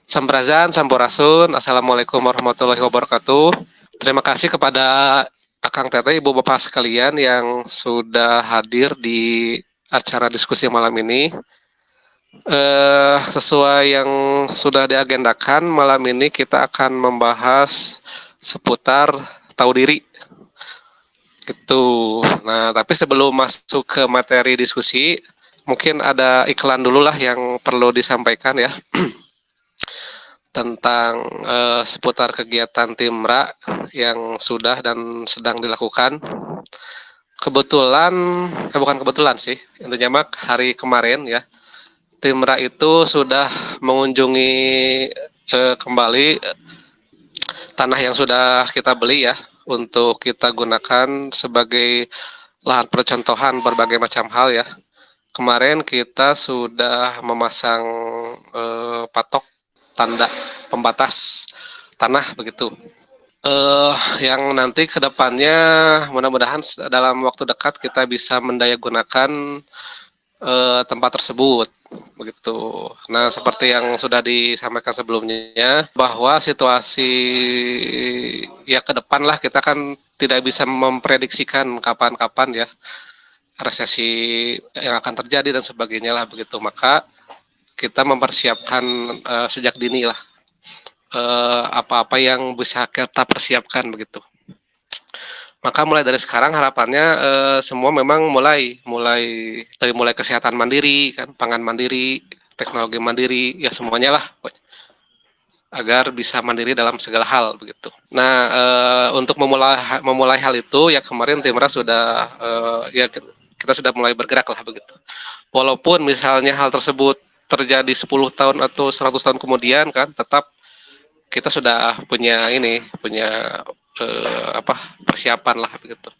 Sampurasun, Sampurasun. Assalamualaikum warahmatullahi wabarakatuh. Terima kasih kepada Akang Teteh, Ibu Bapak sekalian yang sudah hadir di acara diskusi malam ini. Sesuai yang sudah diagendakan, malam ini kita akan membahas seputar tahu diri. Gitu. Nah, tapi sebelum masuk ke materi diskusi, mungkin ada iklan dulu lah yang perlu disampaikan ya. Tentang seputar kegiatan Timra yang sudah dan sedang dilakukan. Kebetulan, bukan kebetulan sih, intinya mah hari kemarin ya, Timra itu sudah mengunjungi kembali tanah yang sudah kita beli ya, untuk kita gunakan sebagai lahan percontohan berbagai macam hal ya. Kemarin kita sudah memasang patok tanda pembatas tanah begitu. Yang nanti kedepannya mudah-mudahan dalam waktu dekat kita bisa mendayagunakan tempat tersebut begitu. Nah, seperti yang sudah disampaikan sebelumnya bahwa situasi ya ke depan lah kita kan tidak bisa memprediksikan kapan-kapan ya resesi yang akan terjadi dan sebagainya lah begitu. Maka kita mempersiapkan sejak dini lah apa-apa yang bisa kita persiapkan begitu. Maka mulai dari sekarang harapannya semua memang mulai kesehatan mandiri, kan, pangan mandiri, teknologi mandiri, ya semuanya lah, agar bisa mandiri dalam segala hal begitu. Nah, untuk memulai hal itu ya kemarin Timra sudah ya kita sudah mulai bergerak lah begitu. Walaupun misalnya hal tersebut terjadi 10 tahun atau 100 tahun kemudian kan, tetap kita sudah punya persiapan lah begitu.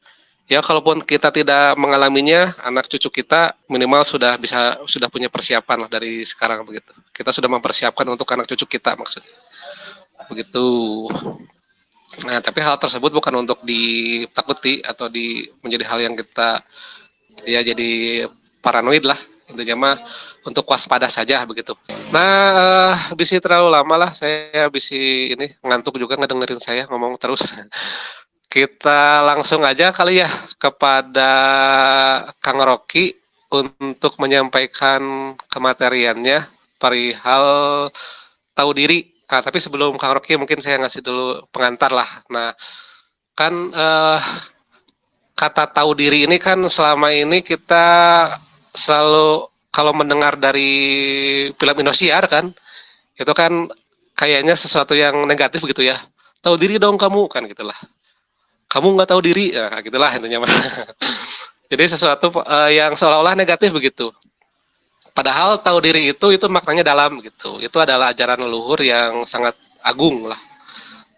Ya kalaupun kita tidak mengalaminya, anak cucu kita minimal sudah punya persiapan lah dari sekarang begitu. Kita sudah mempersiapkan untuk anak cucu kita maksudnya. Begitu. Nah, tapi hal tersebut bukan untuk ditakuti atau menjadi hal yang kita ya jadi paranoid lah. Intinya mah untuk waspada saja begitu. Nah, bisi terlalu lama lah saya bisi ini ngantuk juga ngedengerin saya ngomong terus. Kita langsung aja kali ya kepada Kang Rocky untuk menyampaikan kemateriannya perihal tahu diri. Nah, tapi sebelum Kang Rocky mungkin saya ngasih dulu pengantar lah. Nah, kan kata tahu diri ini kan selama ini kita selalu kalau mendengar dari film Indosiar kan, itu kan kayaknya sesuatu yang negatif gitu ya. Tahu diri dong kamu kan gitulah. Kamu nggak tahu diri, ya gitulah intinya mah. Jadi sesuatu yang seolah-olah negatif begitu. Padahal tahu diri itu maknanya dalam gitu. Itu adalah ajaran leluhur yang sangat agung lah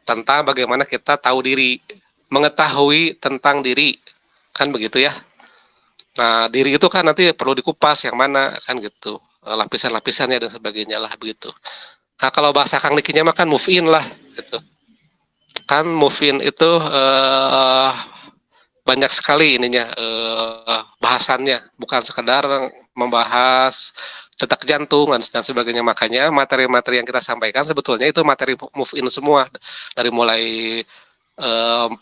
tentang bagaimana kita tahu diri, mengetahui tentang diri, kan begitu ya. Nah, diri itu kan nanti perlu dikupas yang mana kan gitu, lapisan-lapisannya dan sebagainya lah begitu. Nah, kalau bahasa Kang Nikinya mah kan move in lah gitu. Kan move in itu banyak sekali ininya bahasannya, bukan sekedar membahas detak jantung dan sebagainya. Makanya materi-materi yang kita sampaikan sebetulnya itu materi move in semua, dari mulai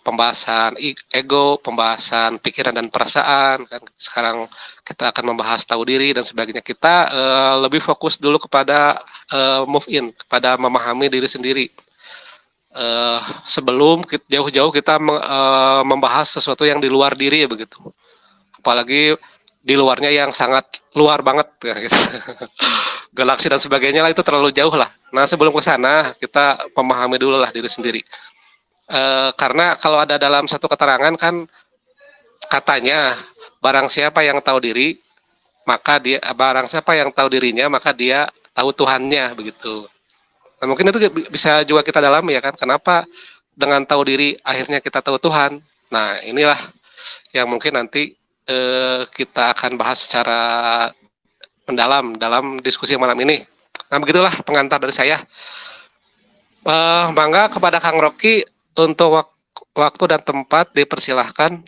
pembahasan ego, pembahasan pikiran dan perasaan kan. Sekarang kita akan membahas tahu diri dan sebagainya. Kita lebih fokus dulu kepada move in, kepada memahami diri sendiri. Sebelum jauh-jauh kita membahas sesuatu yang di luar diri ya begitu. Apalagi di luarnya yang sangat luar banget ya, gitu. Galaksi dan sebagainya lah itu terlalu jauh lah. Nah, sebelum ke sana kita memahami dulu lah diri sendiri. Karena kalau ada dalam satu keterangan kan katanya barang siapa yang tahu diri barang siapa yang tahu dirinya maka dia tahu Tuhannya begitu. Nah, mungkin itu bisa juga kita dalami ya kan, kenapa dengan tahu diri akhirnya kita tahu Tuhan. Nah, inilah yang mungkin nanti kita akan bahas secara mendalam dalam diskusi malam ini. Nah, begitulah pengantar dari saya. Mangga kepada Kang Rocky untuk waktu dan tempat dipersilahkan.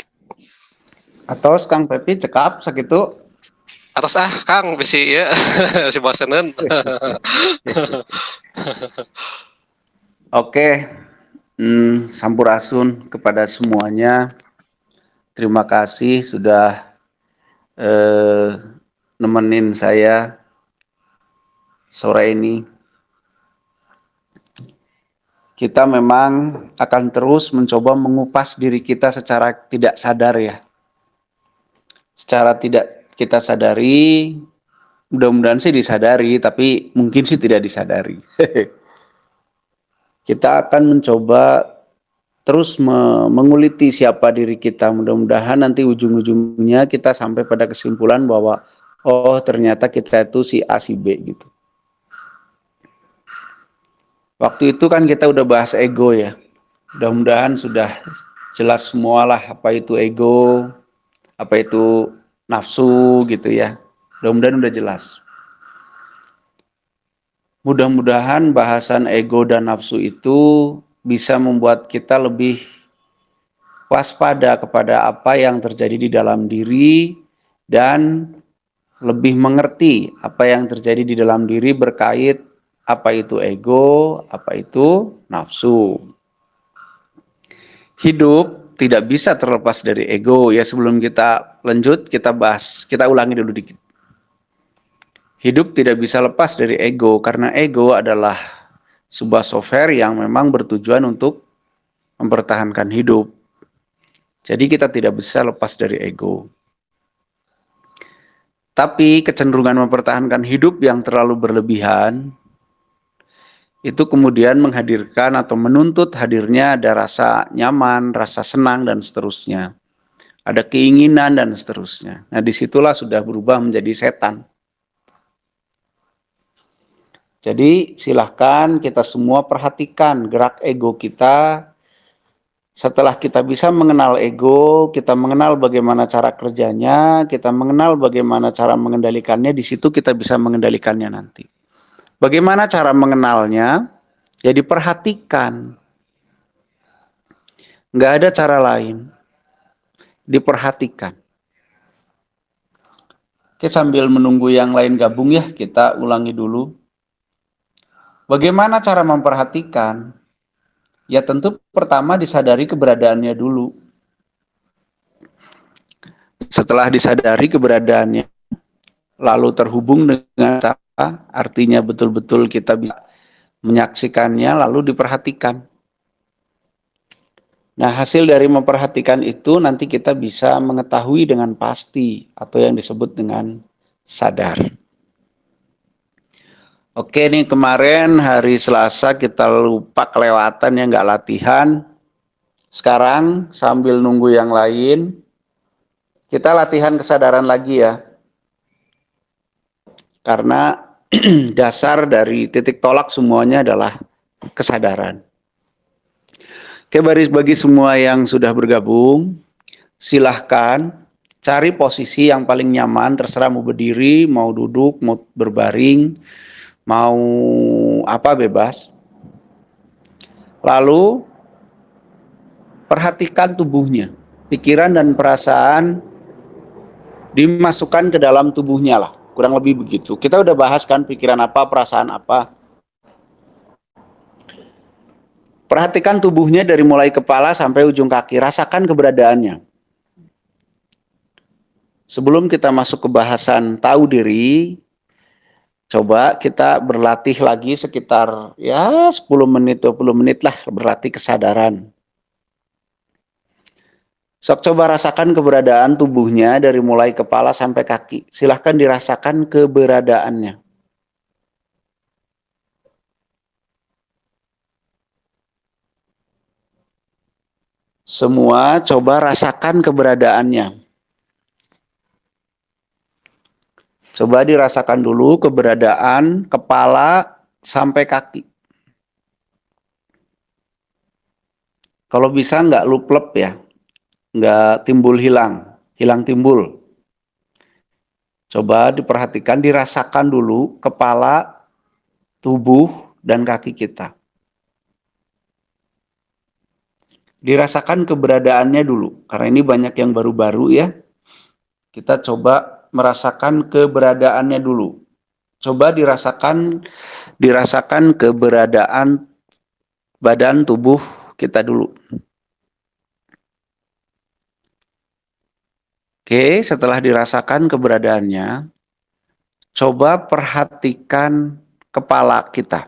Atos Kang Pepi cekap sakitu. Atos Kang bisi ya si boseneun. Oke, sampurasun kepada semuanya. Terima kasih sudah nemenin saya sore ini. Kita memang akan terus mencoba mengupas diri kita secara tidak sadar ya. Secara tidak kita sadari, mudah-mudahan sih disadari, tapi mungkin sih tidak disadari. Kita akan mencoba terus menguliti siapa diri kita. Mudah-mudahan nanti ujung-ujungnya kita sampai pada kesimpulan bahwa oh ternyata kita itu si A si B gitu. Waktu itu kan kita udah bahas ego ya. Mudah-mudahan sudah jelas semualah apa itu ego, apa itu nafsu gitu ya. Mudah-mudahan udah jelas. Mudah-mudahan bahasan ego dan nafsu itu bisa membuat kita lebih waspada kepada apa yang terjadi di dalam diri dan lebih mengerti apa yang terjadi di dalam diri berkait apa itu ego, apa itu nafsu. Hidup tidak bisa terlepas dari ego. Ya, sebelum kita lanjut, kita bahas, kita ulangi dulu dikit. Hidup tidak bisa lepas dari ego, karena ego adalah sebuah software yang memang bertujuan untuk mempertahankan hidup. Jadi kita tidak bisa lepas dari ego. Tapi kecenderungan mempertahankan hidup yang terlalu berlebihan, itu kemudian menghadirkan atau menuntut hadirnya ada rasa nyaman, rasa senang, dan seterusnya. Ada keinginan, dan seterusnya. Nah, disitulah sudah berubah menjadi setan. Jadi silahkan kita semua perhatikan gerak ego kita. Setelah kita bisa mengenal ego, kita mengenal bagaimana cara kerjanya, kita mengenal bagaimana cara mengendalikannya, di situ kita bisa mengendalikannya nanti. Bagaimana cara mengenalnya? Ya diperhatikan. Nggak ada cara lain. Diperhatikan. Oke, sambil menunggu yang lain gabung ya, kita ulangi dulu. Bagaimana cara memperhatikan? Ya tentu pertama disadari keberadaannya dulu. Setelah disadari keberadaannya, lalu terhubung dengan apa, artinya betul-betul kita bisa menyaksikannya, lalu diperhatikan. Nah, hasil dari memperhatikan itu nanti kita bisa mengetahui dengan pasti atau yang disebut dengan sadar. Oke nih, kemarin hari Selasa kita lupa kelewatan ya, nggak latihan. Sekarang sambil nunggu yang lain, kita latihan kesadaran lagi ya. Karena dasar dari titik tolak semuanya adalah kesadaran. Oke, bagi semua yang sudah bergabung, silahkan cari posisi yang paling nyaman, terserah mau berdiri, mau duduk, mau berbaring, mau apa bebas. Lalu perhatikan tubuhnya, pikiran dan perasaan dimasukkan ke dalam tubuhnya lah, kurang lebih begitu. Kita udah bahas kan pikiran apa, perasaan apa. Perhatikan tubuhnya dari mulai kepala sampai ujung kaki, rasakan keberadaannya. Sebelum kita masuk ke bahasan tahu diri, coba kita berlatih lagi sekitar ya 10 menit, 20 menit lah berlatih kesadaran. Sok coba rasakan keberadaan tubuhnya dari mulai kepala sampai kaki. Silahkan dirasakan keberadaannya. Semua coba rasakan keberadaannya. Coba dirasakan dulu keberadaan kepala sampai kaki. Kalau bisa nggak luplep ya, nggak timbul hilang timbul. Coba diperhatikan, dirasakan dulu kepala, tubuh, dan kaki kita. Dirasakan keberadaannya dulu, karena ini banyak yang baru-baru ya. Kita coba merasakan keberadaannya dulu. Coba dirasakan keberadaan badan tubuh kita dulu. Oke, setelah dirasakan keberadaannya, coba perhatikan kepala kita.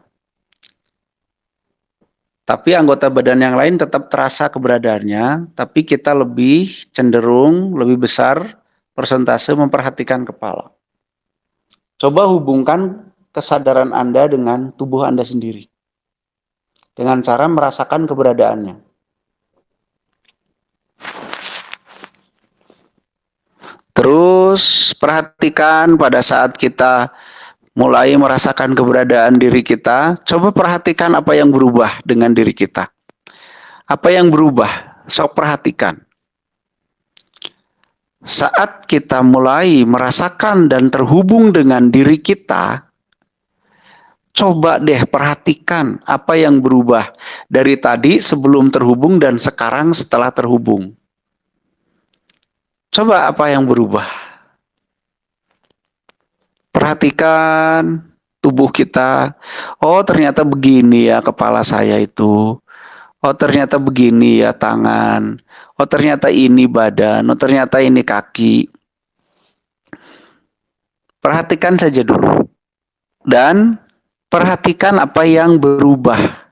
Tapi anggota badan yang lain tetap terasa keberadaannya, tapi kita lebih cenderung, lebih besar persentase memperhatikan kepala. Coba hubungkan kesadaran Anda dengan tubuh Anda sendiri. Dengan cara merasakan keberadaannya. Terus perhatikan pada saat kita mulai merasakan keberadaan diri kita, coba perhatikan apa yang berubah dengan diri kita. Apa yang berubah? Sok perhatikan. Saat kita mulai merasakan dan terhubung dengan diri kita, coba deh perhatikan apa yang berubah dari tadi sebelum terhubung dan sekarang setelah terhubung. Coba apa yang berubah? Perhatikan tubuh kita. Oh, ternyata begini ya kepala saya itu. Oh, ternyata begini ya tangan. Oh, ternyata ini badan. Oh, ternyata ini kaki. Perhatikan saja dulu. Dan perhatikan apa yang berubah.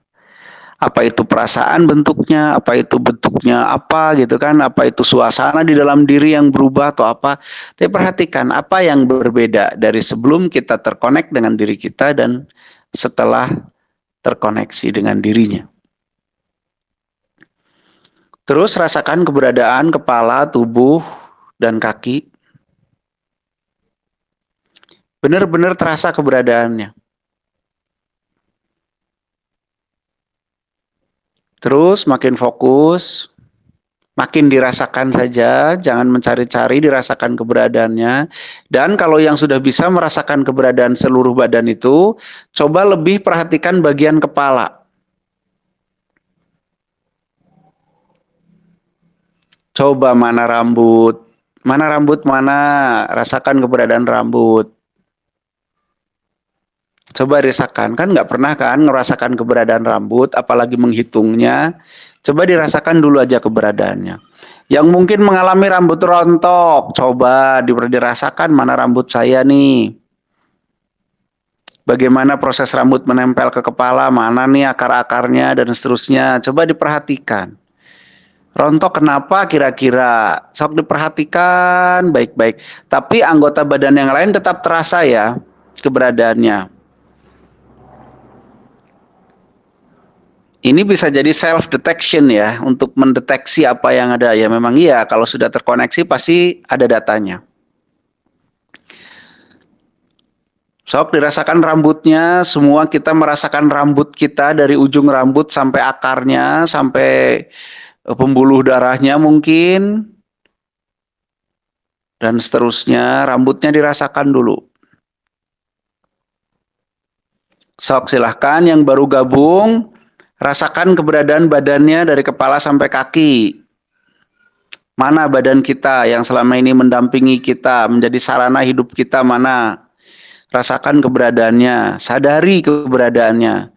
Apa itu perasaan bentuknya, apa itu bentuknya apa gitu kan, apa itu suasana di dalam diri yang berubah atau apa. Tapi perhatikan apa yang berbeda dari sebelum kita terkonek dengan diri kita dan setelah terkoneksi dengan dirinya. Terus rasakan keberadaan kepala, tubuh, dan kaki. Benar-benar terasa keberadaannya. Terus makin fokus, makin dirasakan saja, jangan mencari-cari, dirasakan keberadaannya. Dan kalau yang sudah bisa merasakan keberadaan seluruh badan itu, coba lebih perhatikan bagian kepala. Coba mana rambut, mana, rasakan keberadaan rambut. Coba rasakan, kan nggak pernah kan ngerasakan keberadaan rambut, apalagi menghitungnya. Coba dirasakan dulu aja keberadaannya. Yang mungkin mengalami rambut rontok, coba dirasakan mana rambut saya nih. Bagaimana proses rambut menempel ke kepala, mana nih akar-akarnya dan seterusnya. Coba diperhatikan. Rontok kenapa kira-kira? Sok diperhatikan baik-baik. Tapi anggota badan yang lain tetap terasa ya keberadaannya. Ini bisa jadi self detection ya, untuk mendeteksi apa yang ada. Ya memang iya, kalau sudah terkoneksi pasti ada datanya. Sok dirasakan rambutnya, semua kita merasakan rambut kita dari ujung rambut sampai akarnya, sampai pembuluh darahnya mungkin. Dan seterusnya, rambutnya dirasakan dulu. Sok silahkan yang baru gabung, rasakan keberadaan badannya dari kepala sampai kaki. Mana badan kita yang selama ini mendampingi kita, menjadi sarana hidup kita mana? Rasakan keberadaannya, sadari keberadaannya.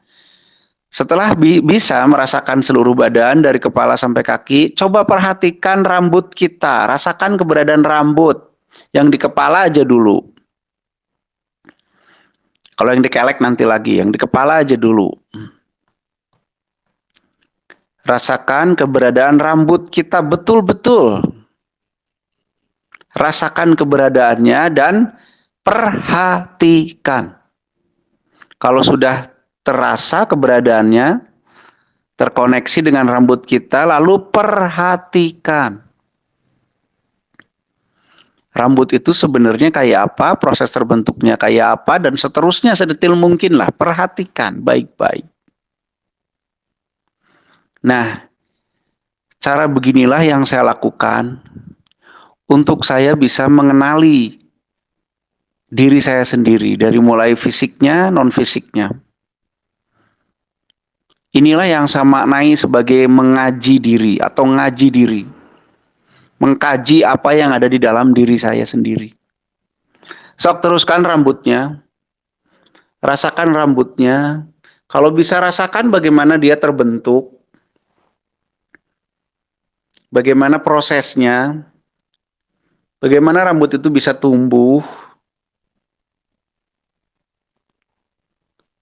Setelah bisa merasakan seluruh badan dari kepala sampai kaki, coba perhatikan rambut kita, rasakan keberadaan rambut yang di kepala aja dulu. Kalau yang dikelek nanti lagi, yang di kepala aja dulu. Rasakan keberadaan rambut kita betul-betul. Rasakan keberadaannya dan perhatikan. Kalau sudah terasa keberadaannya, terkoneksi dengan rambut kita, lalu perhatikan. Rambut itu sebenarnya kayak apa, proses terbentuknya kayak apa, dan seterusnya sedetil mungkin lah. Perhatikan baik-baik. Nah, cara beginilah yang saya lakukan untuk saya bisa mengenali diri saya sendiri, dari mulai fisiknya, non-fisiknya. Inilah yang saya maknai sebagai mengaji diri atau ngaji diri. Mengkaji apa yang ada di dalam diri saya sendiri. Sok teruskan rambutnya. Rasakan rambutnya. Kalau bisa rasakan bagaimana dia terbentuk, bagaimana prosesnya, bagaimana rambut itu bisa tumbuh.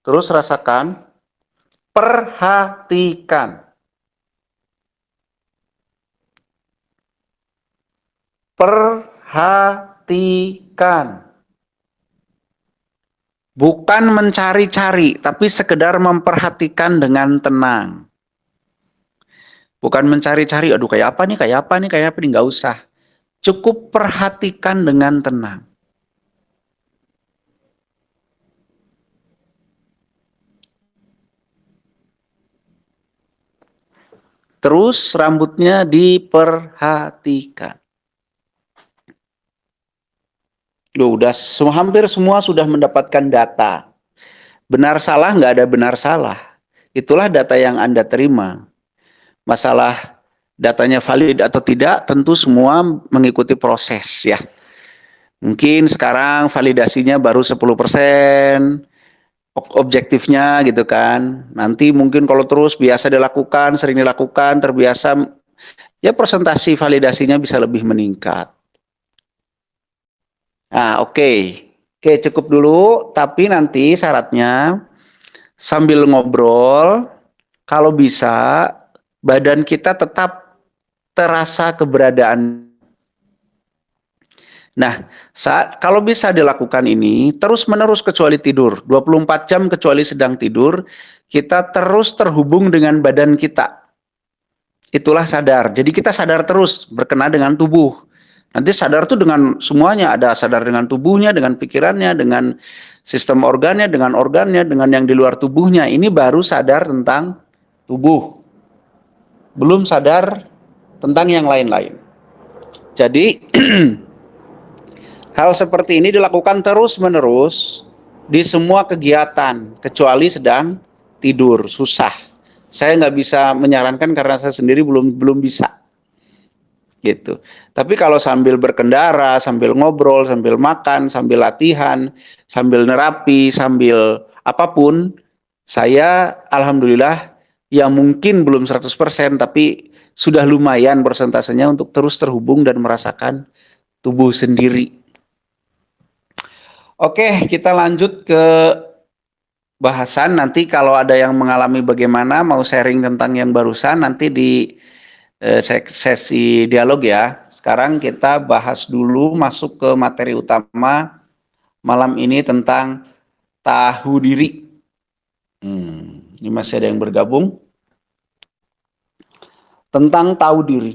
Terus rasakan, perhatikan. Perhatikan. Bukan mencari-cari, tapi sekedar memperhatikan dengan tenang. Bukan mencari-cari, aduh kayak apa nih, kayak apa nih, kayak apa nih, nggak usah. Cukup perhatikan dengan tenang. Terus rambutnya diperhatikan. Loh, udah hampir semua sudah mendapatkan data. Benar salah nggak ada benar salah. Itulah data yang Anda terima. Masalah datanya valid atau tidak tentu semua mengikuti proses ya. Mungkin sekarang validasinya baru 10%, objektifnya gitu kan. Nanti mungkin kalau terus biasa dilakukan, sering dilakukan, terbiasa, ya presentasi validasinya bisa lebih meningkat. Nah, oke. Oke, cukup dulu, tapi nanti syaratnya sambil ngobrol, kalau bisa badan kita tetap terasa keberadaan. Nah, kalau bisa dilakukan ini terus-menerus kecuali tidur, 24 jam kecuali sedang tidur, kita terus terhubung dengan badan kita. Itulah sadar. Jadi kita sadar terus berkenaan dengan tubuh. Nanti sadar tuh dengan semuanya, ada sadar dengan tubuhnya, dengan pikirannya, dengan sistem organnya, dengan yang di luar tubuhnya. Ini baru sadar tentang tubuh. Belum sadar tentang yang lain-lain. Jadi hal seperti ini dilakukan terus-menerus di semua kegiatan, kecuali sedang tidur, susah. Saya nggak bisa menyarankan karena saya sendiri belum bisa, gitu. Tapi kalau sambil berkendara, sambil ngobrol, sambil makan, sambil latihan, sambil nerapi, sambil apapun, saya alhamdulillah ya mungkin belum 100%, tapi sudah lumayan persentasenya untuk terus terhubung dan merasakan tubuh sendiri. Oke, kita lanjut ke bahasan. Nanti kalau ada yang mengalami bagaimana, mau sharing tentang yang barusan, nanti di sesi dialog ya. Sekarang kita bahas dulu, masuk ke materi utama malam ini tentang tahu diri. Ini masih ada yang bergabung. Tentang tahu diri.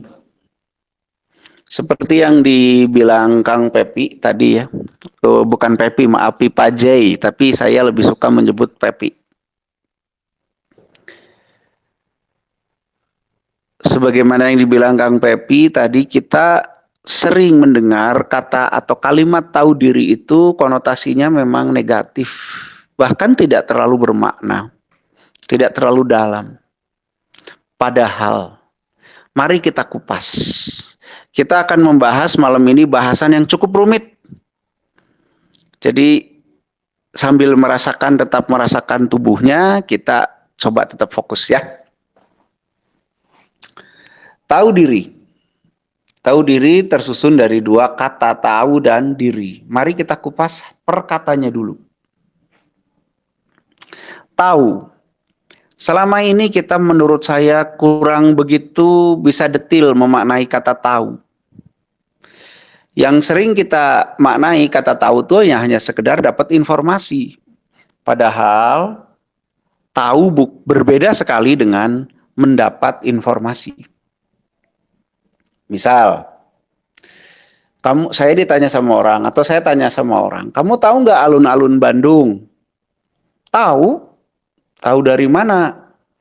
Seperti yang dibilang Kang Pepi tadi ya, bukan Pepi, maaf, Pipa J, tapi saya lebih suka menyebut Pepi. Sebagaimana yang dibilang Kang Pepi tadi, kita sering mendengar kata atau kalimat tahu diri itu konotasinya memang negatif, bahkan tidak terlalu bermakna, tidak terlalu dalam. Padahal, mari kita kupas. Kita akan membahas malam ini bahasan yang cukup rumit. Jadi sambil tetap merasakan tubuhnya, kita coba tetap fokus ya. Tahu diri. Tahu diri tersusun dari dua kata, tahu dan diri. Mari kita kupas per katanya dulu. Tahu. Selama ini kita menurut saya kurang begitu bisa detil memaknai kata tahu. Yang sering kita maknai kata tahu itu hanya sekedar dapat informasi. Padahal tahu berbeda sekali dengan mendapat informasi. Misal, saya ditanya sama orang atau saya tanya sama orang, kamu tahu nggak alun-alun Bandung? Tahu. Tahu dari mana?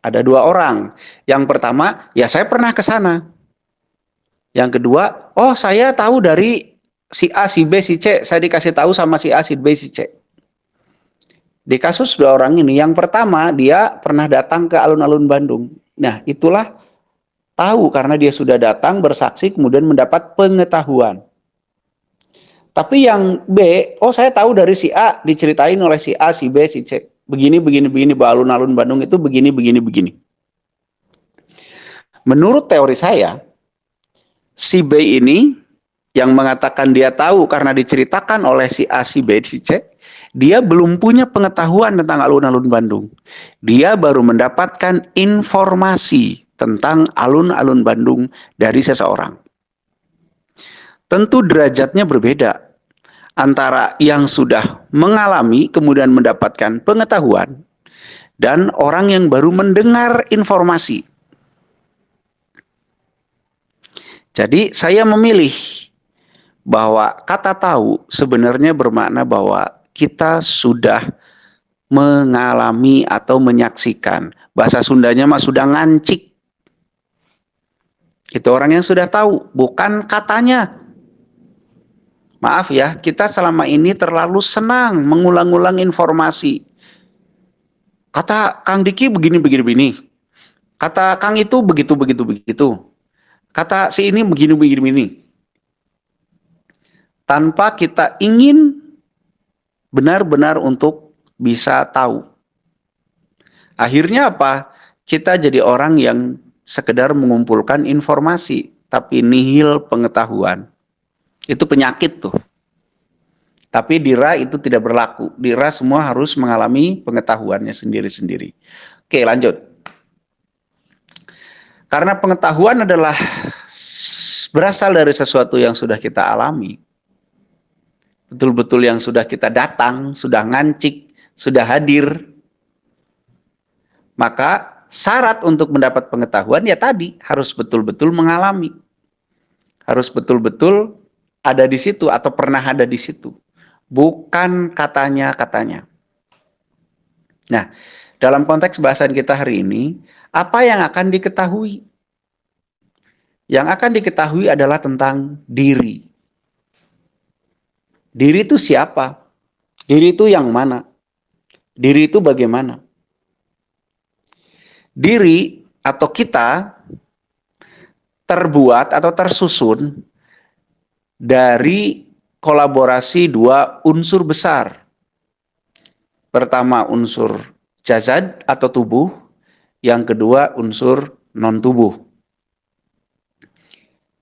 Ada dua orang. Yang pertama, ya saya pernah ke sana. Yang kedua, oh saya tahu dari si A, si B, si C. Saya dikasih tahu sama si A, si B, si C. Di kasus dua orang ini, yang pertama dia pernah datang ke alun-alun Bandung. Nah, itulah tahu karena dia sudah datang bersaksi kemudian mendapat pengetahuan. Tapi yang B, oh saya tahu dari si A, diceritain oleh si A, si B, si C. Begini, begini, begini, alun-alun Bandung itu begini, begini, begini. Menurut teori saya, si B ini yang mengatakan dia tahu karena diceritakan oleh si A, si B, si C, dia belum punya pengetahuan tentang alun-alun Bandung. Dia baru mendapatkan informasi tentang alun-alun Bandung dari seseorang. Tentu derajatnya berbeda antara yang sudah mengalami kemudian mendapatkan pengetahuan dan orang yang baru mendengar informasi. Jadi saya memilih bahwa kata tahu sebenarnya bermakna bahwa kita sudah mengalami atau menyaksikan. Bahasa Sundanya mah sudah ngancik. Itu orang yang sudah tahu, bukan katanya. Maaf ya, kita selama ini terlalu senang mengulang-ulang informasi. Kata Kang Diki begini, begini, begini. Kata Kang itu begitu, begitu, begitu. Kata si ini begini, begini, begini. Tanpa kita ingin benar-benar untuk bisa tahu. Akhirnya apa? Kita jadi orang yang sekedar mengumpulkan informasi, tapi nihil pengetahuan. Itu penyakit tuh. Tapi di RA itu tidak berlaku. Di RA semua harus mengalami pengetahuannya sendiri-sendiri. Oke, lanjut. Karena pengetahuan adalah berasal dari sesuatu yang sudah kita alami. Betul-betul yang sudah kita datang, sudah ngancik, sudah hadir. Maka syarat untuk mendapat pengetahuan ya tadi harus betul-betul mengalami. Harus betul-betul ada di situ atau pernah ada di situ. Bukan katanya-katanya. Nah, dalam konteks bahasan kita hari ini, apa yang akan diketahui? Yang akan diketahui adalah tentang diri. Diri itu siapa? Diri itu yang mana? Diri itu bagaimana? Diri atau kita terbuat atau tersusun dari kolaborasi dua unsur besar. Pertama unsur jasad atau tubuh, yang kedua unsur non-tubuh.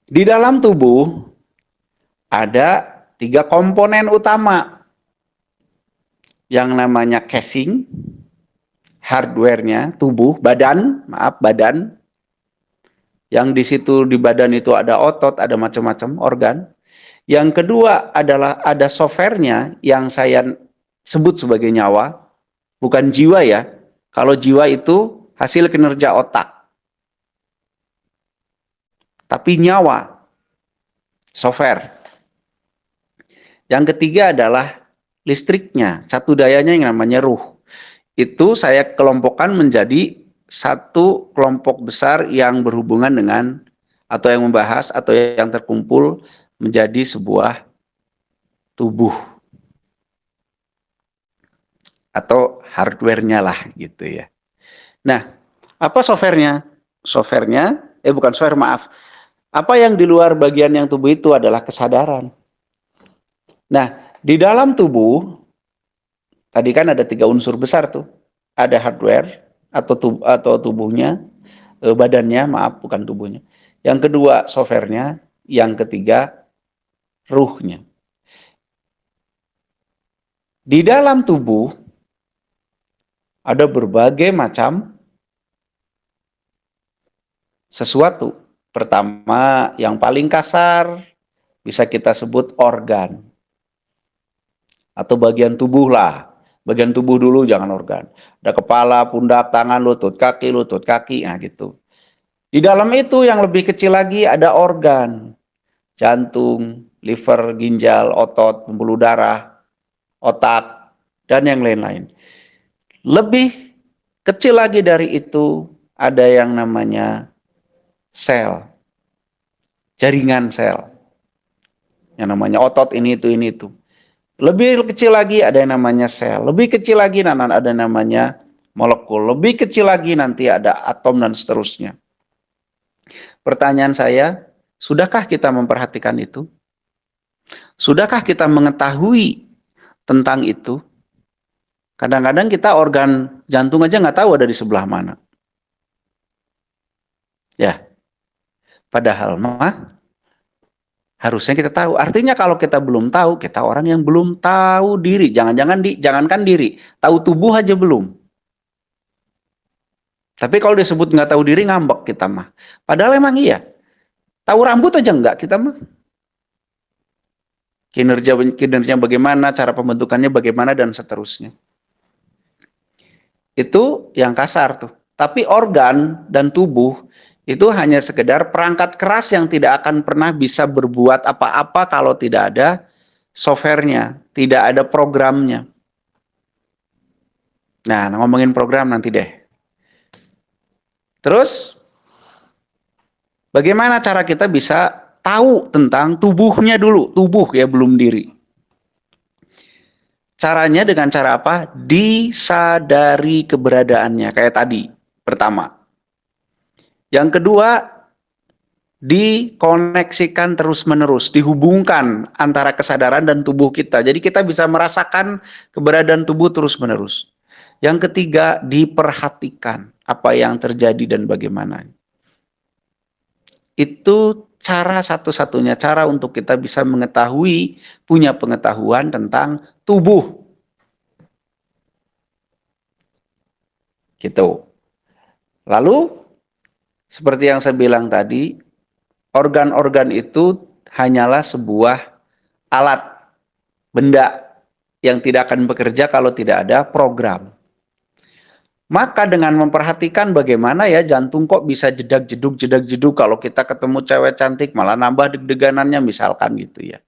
Di dalam tubuh ada 3 komponen utama yang namanya casing, hardware-nya, tubuh, badan, yang di situ di badan itu ada otot, ada macam-macam organ. Yang kedua adalah ada software-nya yang saya sebut sebagai nyawa, bukan jiwa ya. Kalau jiwa itu hasil kinerja otak. Tapi nyawa, software. Yang ketiga adalah listriknya, satu dayanya yang namanya ruh. Itu saya kelompokkan menjadi satu kelompok besar yang berhubungan dengan atau yang membahas atau yang terkumpul menjadi sebuah tubuh atau hardware-nya lah gitu ya. Nah, apa software-nya? Software-nya, bukan software, maaf. Apa yang di luar bagian yang tubuh itu adalah kesadaran. Nah, di dalam tubuh, tadi kan ada 3 unsur besar tuh. Ada hardware atau tubuhnya, badannya, maaf, bukan tubuhnya. Yang kedua, software-nya. Yang ketiga, ruhnya. Di dalam tubuh ada berbagai macam sesuatu. Pertama, yang paling kasar bisa kita sebut organ atau bagian tubuh lah. Bagian tubuh dulu, jangan organ. Ada kepala, pundak, tangan, lutut, kaki, nah gitu. Di dalam itu yang lebih kecil lagi ada organ. Jantung, liver, ginjal, otot, pembuluh darah, otak, dan yang lain-lain. Lebih kecil lagi dari itu ada yang namanya sel, jaringan sel. Yang namanya otot ini itu. Lebih kecil lagi ada yang namanya sel. Lebih kecil lagi ada namanya molekul. Lebih kecil lagi nanti ada atom dan seterusnya. Pertanyaan saya, sudahkah kita memperhatikan itu? Sudahkah kita mengetahui tentang itu? Kadang-kadang kita organ jantung aja nggak tahu ada di sebelah mana. Ya, padahal mah harusnya kita tahu. Artinya kalau kita belum tahu, kita orang yang belum tahu diri. Jangankan diri, tahu tubuh aja belum. Tapi kalau disebut nggak tahu diri, ngambek kita mah. Padahal emang iya. Tahu rambut aja nggak kita mah. Kinerja bagaimana, cara pembentukannya bagaimana, dan seterusnya. Itu yang kasar tuh. Tapi organ dan tubuh itu hanya sekedar perangkat keras yang tidak akan pernah bisa berbuat apa-apa kalau tidak ada softwarenya, tidak ada programnya. Nah, ngomongin program nanti deh. Terus, bagaimana cara kita bisa tahu tentang tubuhnya dulu? Tubuh ya, belum diri. Caranya dengan cara apa? Disadari keberadaannya, kayak tadi, pertama. Yang kedua, dikoneksikan terus-menerus, dihubungkan antara kesadaran dan tubuh kita. Jadi kita bisa merasakan keberadaan tubuh terus-menerus. Yang ketiga, diperhatikan apa yang terjadi dan bagaimana. Itu cara satu-satunya cara untuk kita bisa mengetahui, punya pengetahuan tentang tubuh. Gitu. Lalu, seperti yang saya bilang tadi, organ-organ itu hanyalah sebuah alat, benda yang tidak akan bekerja kalau tidak ada program. Maka dengan memperhatikan bagaimana ya jantung kok bisa jedag-jedug kalau kita ketemu cewek cantik malah nambah deg-deganannya misalkan gitu ya.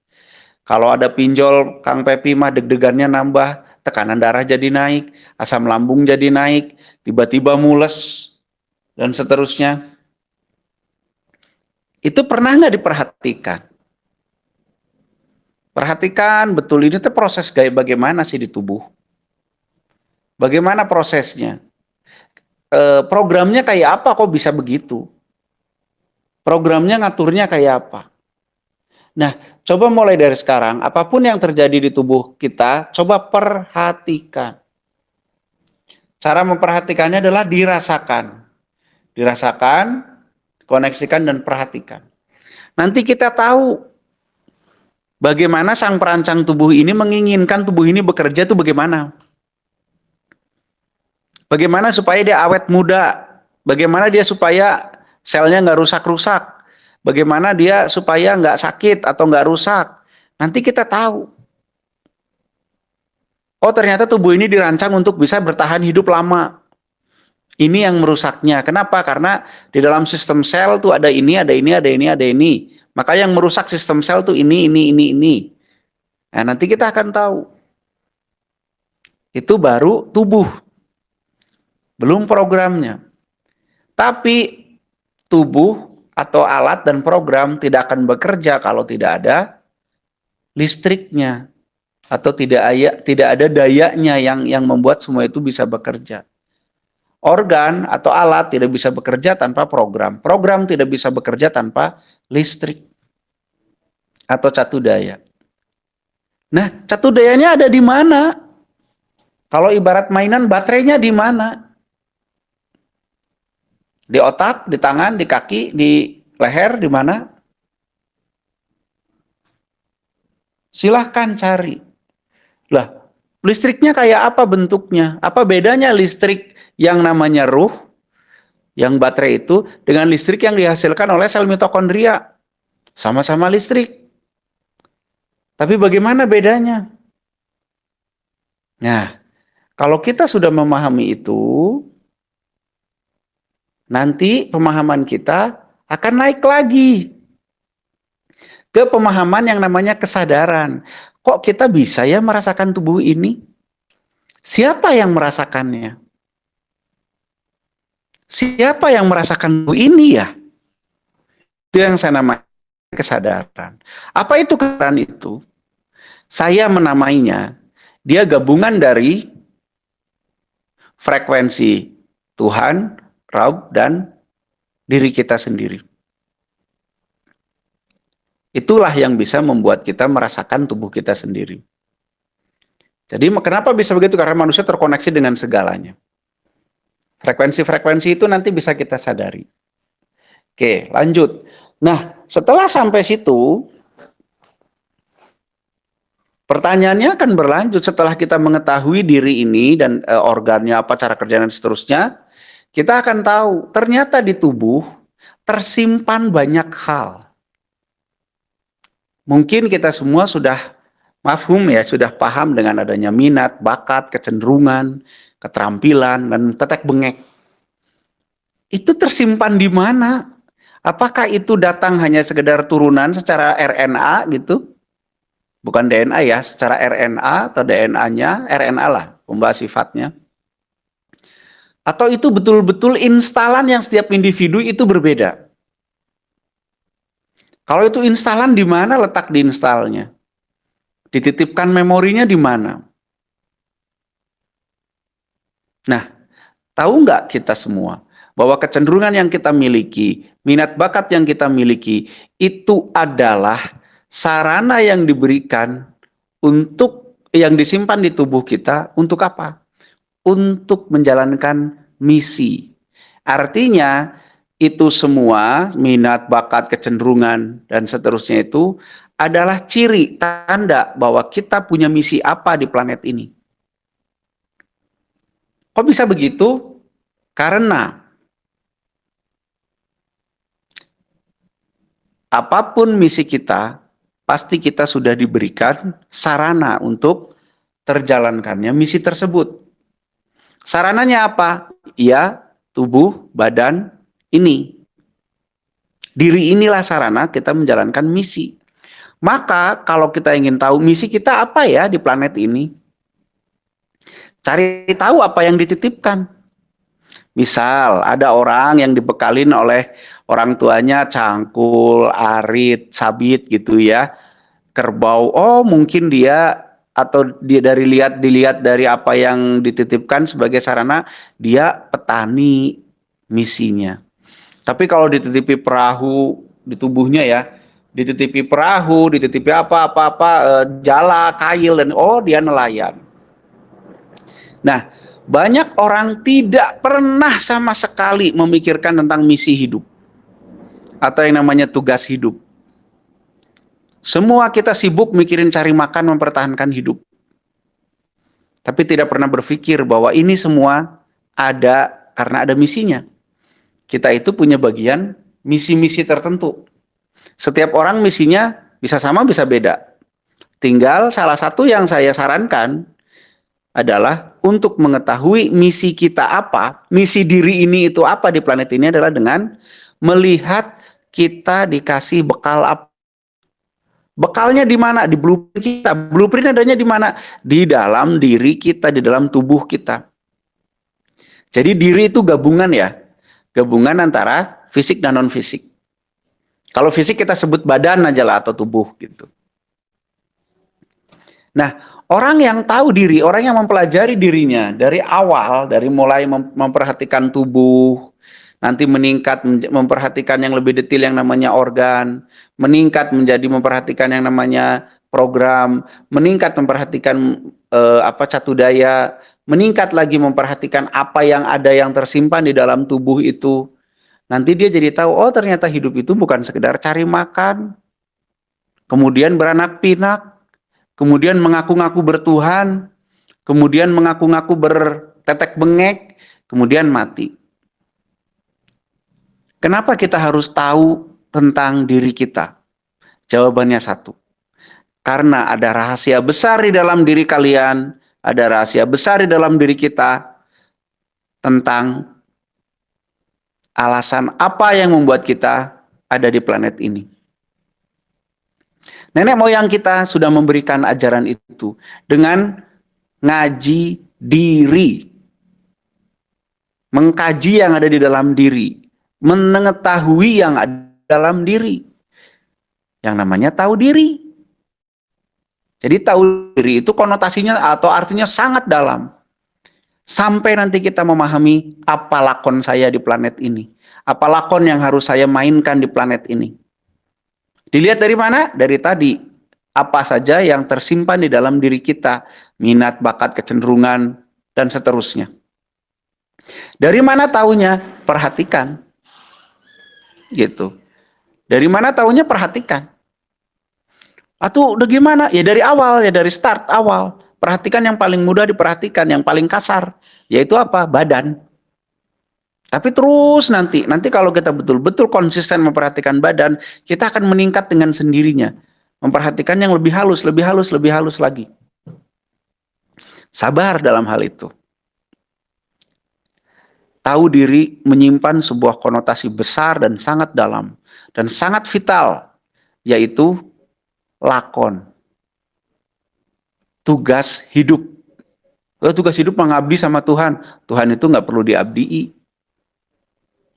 Kalau ada pinjol Kang Pepi mah deg-degannya nambah, tekanan darah jadi naik, asam lambung jadi naik, tiba-tiba mules dan seterusnya. Itu pernah nggak diperhatikan? Perhatikan betul ini tuh proses kayak bagaimana sih di tubuh? Bagaimana prosesnya? Programnya kayak apa kok bisa begitu? Programnya ngaturnya kayak apa? Nah, coba mulai dari sekarang, apapun yang terjadi di tubuh kita, coba perhatikan. Cara memperhatikannya adalah dirasakan. Dirasakan, koneksikan, dan perhatikan. Nanti kita tahu bagaimana sang perancang tubuh ini menginginkan tubuh ini bekerja itu bagaimana. Bagaimana supaya dia awet muda. Bagaimana dia supaya selnya nggak rusak-rusak. Bagaimana dia supaya nggak sakit atau nggak rusak. Nanti kita tahu. Oh ternyata tubuh ini dirancang untuk bisa bertahan hidup lama. Ini yang merusaknya. Kenapa? Karena di dalam sistem sel tuh ada ini, ada ini, ada ini, ada ini. Maka yang merusak sistem sel tuh ini. Nah nanti kita akan tahu. Itu baru tubuh. Belum programnya. Tapi tubuh atau alat dan program tidak akan bekerja kalau tidak ada listriknya atau tidak ada dayanya yang membuat semua itu bisa bekerja. Organ atau alat tidak bisa bekerja tanpa program. Program tidak bisa bekerja tanpa listrik atau catu daya. Nah, catu dayanya ada di mana? Kalau ibarat mainan, baterainya di mana? Di otak, di tangan, di kaki, di leher, di mana? Silahkan cari. Lah, listriknya kayak apa bentuknya? Apa bedanya listrik yang namanya ruh, yang baterai itu, dengan listrik yang dihasilkan oleh sel mitokondria? Sama-sama listrik. Tapi bagaimana bedanya? Nah, kalau kita sudah memahami itu, nanti pemahaman kita akan naik lagi ke pemahaman yang namanya kesadaran. Kok kita bisa ya merasakan tubuh ini? Siapa yang merasakannya? Siapa yang merasakan tubuh ini ya? Itu yang saya namai kesadaran. Apa itu kesadaran itu? Saya menamainya, dia gabungan dari frekuensi Tuhan, Raub, dan diri kita sendiri. Itulah yang bisa membuat kita merasakan tubuh kita sendiri. Jadi kenapa bisa begitu? Karena manusia terkoneksi dengan segalanya. Frekuensi-frekuensi itu nanti bisa kita sadari. Oke, lanjut. Nah, setelah sampai situ, pertanyaannya akan berlanjut setelah kita mengetahui diri ini dan organnya apa, cara kerja dan seterusnya, kita akan tahu ternyata di tubuh tersimpan banyak hal. Mungkin kita semua sudah mafhum ya, sudah paham dengan adanya minat, bakat, kecenderungan, keterampilan, dan tetek bengek. Itu tersimpan di mana? Apakah itu datang hanya sekedar turunan secara RNA gitu? Bukan DNA ya, secara RNA atau DNA-nya, RNA lah, pembahas sifatnya. Atau itu betul-betul instalan yang setiap individu itu berbeda? Kalau itu instalan, di mana letak diinstalnya? Dititipkan memorinya di mana? Nah, tahu nggak kita semua bahwa kecenderungan yang kita miliki, minat bakat yang kita miliki, itu adalah sarana yang diberikan untuk yang disimpan di tubuh kita untuk apa? Untuk menjalankan misi. Artinya itu semua minat, bakat, kecenderungan dan seterusnya itu adalah ciri tanda bahwa kita punya misi apa di planet ini. Kok bisa begitu? Karena apapun misi kita, pasti kita sudah diberikan sarana untuk terjalankannya misi tersebut. Sarananya apa? Ya, tubuh, badan ini. Diri inilah sarana kita menjalankan misi. Maka kalau kita ingin tahu misi kita apa ya di planet ini, cari tahu apa yang dititipkan. Misal ada orang yang dibekalin oleh orang tuanya cangkul, arit, sabit gitu ya, kerbau. Oh mungkin dia atau dia dilihat dari apa yang dititipkan sebagai sarana, dia petani misinya. Tapi kalau dititipi perahu di tubuhnya ya, dititipi perahu, dititipi apa-apa, jala, kail dan oh dia nelayan. Nah, banyak orang tidak pernah sama sekali memikirkan tentang misi hidup atau yang namanya tugas hidup. Semua kita sibuk mikirin cari makan, mempertahankan hidup. Tapi tidak pernah berpikir bahwa ini semua ada karena ada misinya. Kita itu punya bagian misi-misi tertentu. Setiap orang misinya bisa sama, bisa beda. Tinggal salah satu yang saya sarankan adalah untuk mengetahui misi kita apa, misi diri ini itu apa di planet ini adalah dengan melihat kita dikasih bekal apa. Bekalnya di mana? Di blueprint kita. Blueprint adanya di mana? Di dalam diri kita, di dalam tubuh kita. Jadi diri itu gabungan ya. Gabungan antara fisik dan non-fisik. Kalau fisik kita sebut badan aja lah atau tubuh gitu. Nah, orang yang tahu diri, orang yang mempelajari dirinya dari awal, dari mulai memperhatikan tubuh, nanti meningkat memperhatikan yang lebih detail yang namanya organ, meningkat menjadi memperhatikan yang namanya program, meningkat memperhatikan catu daya, meningkat lagi memperhatikan apa yang ada yang tersimpan di dalam tubuh itu. Nanti dia jadi tahu, oh ternyata hidup itu bukan sekedar cari makan, kemudian beranak pinak, kemudian mengaku-ngaku bertuhan, kemudian mengaku-ngaku bertetek bengek, kemudian mati. Kenapa kita harus tahu tentang diri kita? Jawabannya satu. Karena ada rahasia besar di dalam diri kalian, ada rahasia besar di dalam diri kita tentang alasan apa yang membuat kita ada di planet ini. Nenek moyang kita sudah memberikan ajaran itu dengan ngaji diri, mengkaji yang ada di dalam diri, mengetahui yang ada di dalam diri, yang namanya tahu diri. Jadi tahu diri itu konotasinya atau artinya sangat dalam. Sampai nanti kita memahami apa lakon saya di planet ini, apa lakon yang harus saya mainkan di planet ini. Dilihat dari mana? Dari tadi. Apa saja yang tersimpan di dalam diri kita. Minat, bakat, kecenderungan, dan seterusnya. Dari mana taunya? Perhatikan. Gitu. Dari mana taunya? Perhatikan. Atau udah gimana? Ya dari awal, ya dari start awal. Perhatikan yang paling mudah diperhatikan, yang paling kasar. Yaitu apa? Badan. Tapi terus nanti kalau kita betul-betul konsisten memperhatikan badan, kita akan meningkat dengan sendirinya. Memperhatikan yang lebih halus, lebih halus, lebih halus lagi. Sabar dalam hal itu. Tahu diri menyimpan sebuah konotasi besar dan sangat dalam. Dan sangat vital. Yaitu lakon. Tugas hidup. Tugas hidup mengabdi sama Tuhan. Tuhan itu nggak perlu diabdii.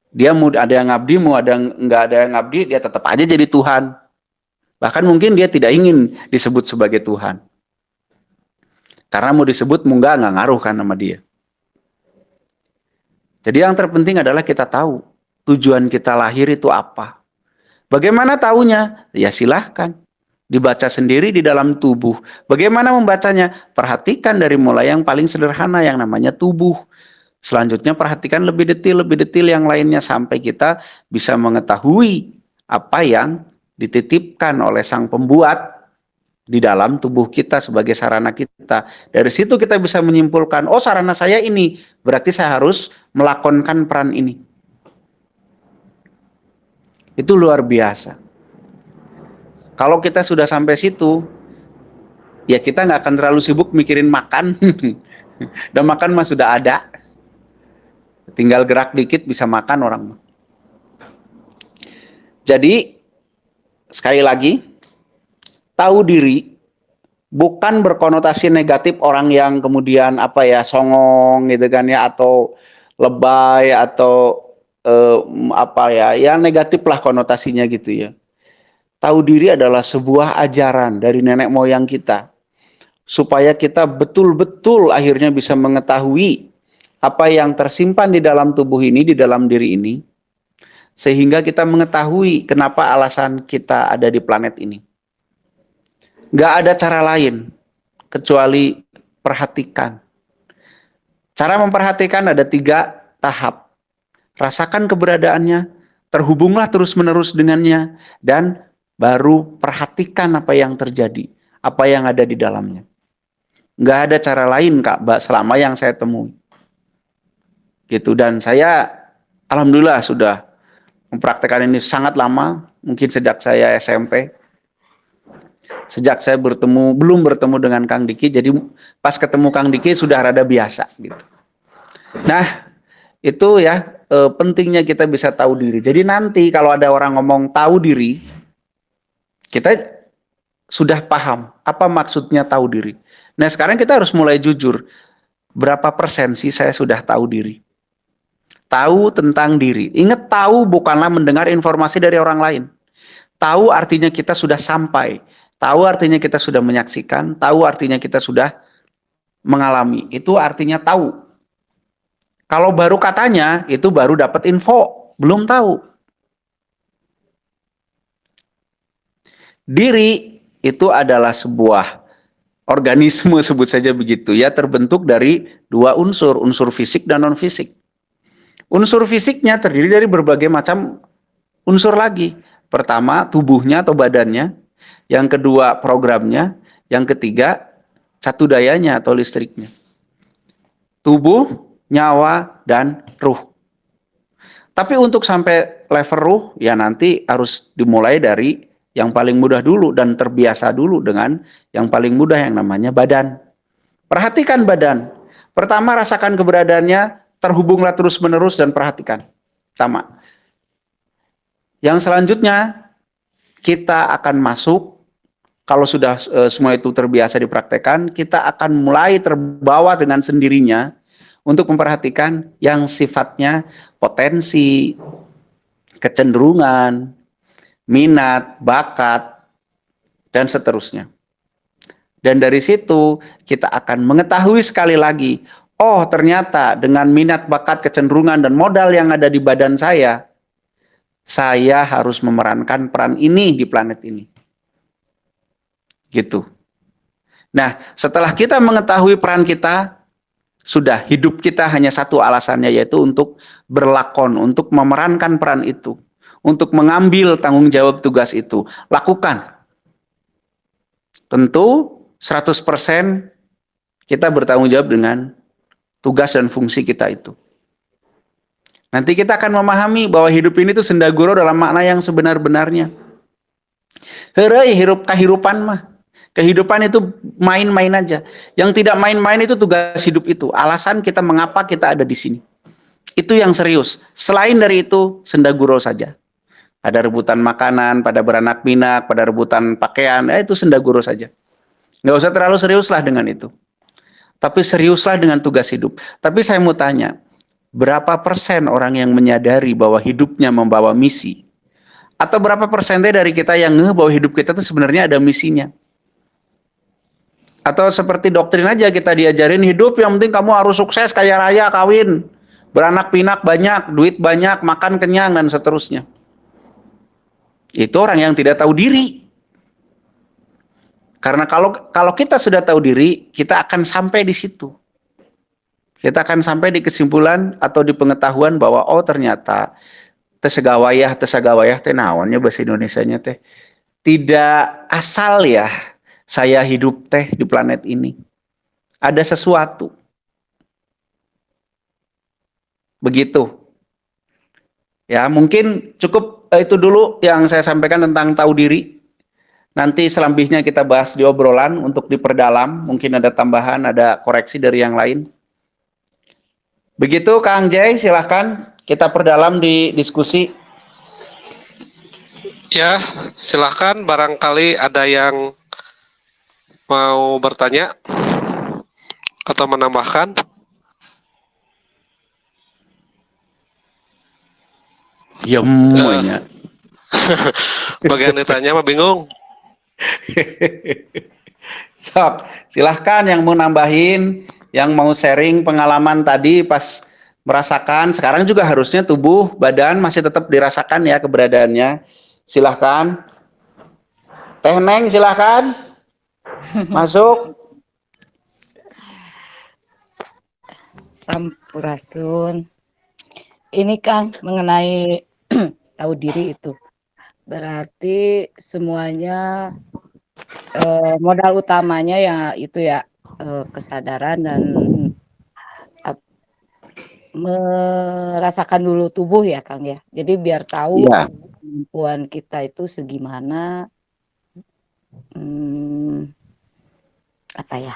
Dia mau ada yang ngabdi, mau ada nggak ada yang ngabdi, dia tetap aja jadi Tuhan. Bahkan mungkin dia tidak ingin disebut sebagai Tuhan. Karena mau disebut mau nggak ngaruh kan sama dia. Jadi yang terpenting adalah kita tahu tujuan kita lahir itu apa. Bagaimana taunya? Ya silahkan. Dibaca sendiri di dalam tubuh. Bagaimana membacanya? Perhatikan dari mulai yang paling sederhana yang namanya tubuh. Selanjutnya perhatikan lebih detail yang lainnya sampai kita bisa mengetahui apa yang dititipkan oleh sang pembuat di dalam tubuh kita sebagai sarana kita. Dari situ kita bisa menyimpulkan, oh sarana saya ini, berarti saya harus melakonkan peran ini. Itu luar biasa. Kalau kita sudah sampai situ, ya kita nggak akan terlalu sibuk mikirin makan. Dan makan mah sudah ada. Tinggal gerak dikit bisa makan orang. Jadi sekali lagi, tahu diri bukan berkonotasi negatif orang yang kemudian apa ya songong gitu kan ya, atau lebay atau apa ya, yang negatif lah konotasinya gitu ya. Tahu diri adalah sebuah ajaran dari nenek moyang kita supaya kita betul-betul akhirnya bisa mengetahui apa yang tersimpan di dalam tubuh ini, di dalam diri ini, sehingga kita mengetahui kenapa alasan kita ada di planet ini. Nggak ada cara lain kecuali perhatikan. Cara memperhatikan ada 3 tahap. Rasakan keberadaannya, terhubunglah terus-menerus dengannya, dan baru perhatikan apa yang terjadi, apa yang ada di dalamnya. Nggak ada cara lain Kak, selama yang saya temui. Gitu, dan saya alhamdulillah sudah mempraktekkan ini sangat lama, mungkin sejak saya SMP. Sejak saya belum bertemu dengan Kang Diki, jadi pas ketemu Kang Diki sudah rada biasa gitu. Nah, itu ya pentingnya kita bisa tahu diri. Jadi nanti kalau ada orang ngomong tahu diri, kita sudah paham apa maksudnya tahu diri. Nah, sekarang kita harus mulai jujur. Berapa persen sih saya sudah tahu diri? Tahu tentang diri. Ingat, tahu bukanlah mendengar informasi dari orang lain. Tahu artinya kita sudah sampai. Tahu artinya kita sudah menyaksikan. Tahu artinya kita sudah mengalami. Itu artinya tahu. Kalau baru katanya, itu baru dapat info. Belum tahu. Diri itu adalah sebuah organisme, sebut saja begitu ya, terbentuk dari 2 unsur, unsur fisik dan non-fisik. Unsur fisiknya terdiri dari berbagai macam unsur lagi. Pertama, tubuhnya atau badannya. Yang kedua, programnya. Yang ketiga, catu dayanya atau listriknya. Tubuh, nyawa, dan ruh. Tapi untuk sampai level ruh, ya nanti harus dimulai dari yang paling mudah dulu dan terbiasa dulu dengan yang paling mudah yang namanya badan. Perhatikan badan. Pertama, rasakan keberadaannya, terhubunglah terus-menerus dan perhatikan. Sama. Yang selanjutnya, kita akan masuk, kalau sudah semua itu terbiasa dipraktekkan, kita akan mulai terbawa dengan sendirinya untuk memperhatikan yang sifatnya potensi, kecenderungan, minat, bakat, dan seterusnya. Dan dari situ kita akan mengetahui sekali lagi, oh ternyata dengan minat, bakat, kecenderungan, dan modal yang ada di badan saya saya harus memerankan peran ini di planet ini. Gitu. Nah, setelah kita mengetahui peran kita, sudah hidup kita hanya satu alasannya, yaitu untuk berlakon, untuk memerankan peran itu, untuk mengambil tanggung jawab tugas itu. Lakukan. Tentu 100% kita bertanggung jawab dengan tugas dan fungsi kita itu. Nanti kita akan memahami bahwa hidup ini tuh sendaguro dalam makna yang sebenar-benarnya. Heureuy hirup kahirupan mah. Kehidupan itu main-main aja. Yang tidak main-main itu tugas hidup itu. Alasan kita mengapa kita ada di sini. Itu yang serius. Selain dari itu, sendaguro saja. Pada rebutan makanan, pada beranak pinak, pada rebutan pakaian, itu sendaguro saja. Nggak usah terlalu seriuslah dengan itu. Tapi seriuslah dengan tugas hidup. Tapi saya mau tanya, berapa persen orang yang menyadari bahwa hidupnya membawa misi? Atau berapa persennya dari kita yang ngeh bahwa hidup kita itu sebenarnya ada misinya? Atau seperti doktrin aja kita diajarin hidup yang penting kamu harus sukses, kaya raya, kawin, beranak pinak banyak, duit banyak, makan kenyang, dan seterusnya. Itu orang yang tidak tahu diri. Karena kalau kita sudah tahu diri, kita akan sampai di situ. Kita akan sampai di kesimpulan atau di pengetahuan bahwa oh ternyata tesegawayah teh naonnya bahasa Indonesianya teh. Tidak asal ya saya hidup teh di planet ini. Ada sesuatu. Begitu. Ya, mungkin cukup itu dulu yang saya sampaikan tentang tahu diri. Nanti selebihnya kita bahas di obrolan untuk diperdalam. Mungkin ada tambahan, ada koreksi dari yang lain. Begitu Kang Jai, silahkan kita perdalam di diskusi. Ya, silahkan barangkali ada yang mau bertanya atau menambahkan. Ya, semuanya. Bagian ditanya mah bingung. Sok, silahkan yang mau nambahin, yang mau sharing pengalaman tadi pas merasakan, sekarang juga harusnya tubuh, badan masih tetap dirasakan ya keberadaannya. Silahkan. Teh Neng silahkan. Masuk. Sampurasun. Ini Kang mengenai tahu diri itu. Berarti semuanya modal utamanya ya itu ya kesadaran dan merasakan dulu tubuh ya Kang ya. Jadi biar tahu Ya. kemampuan kita itu segimana, apa ya,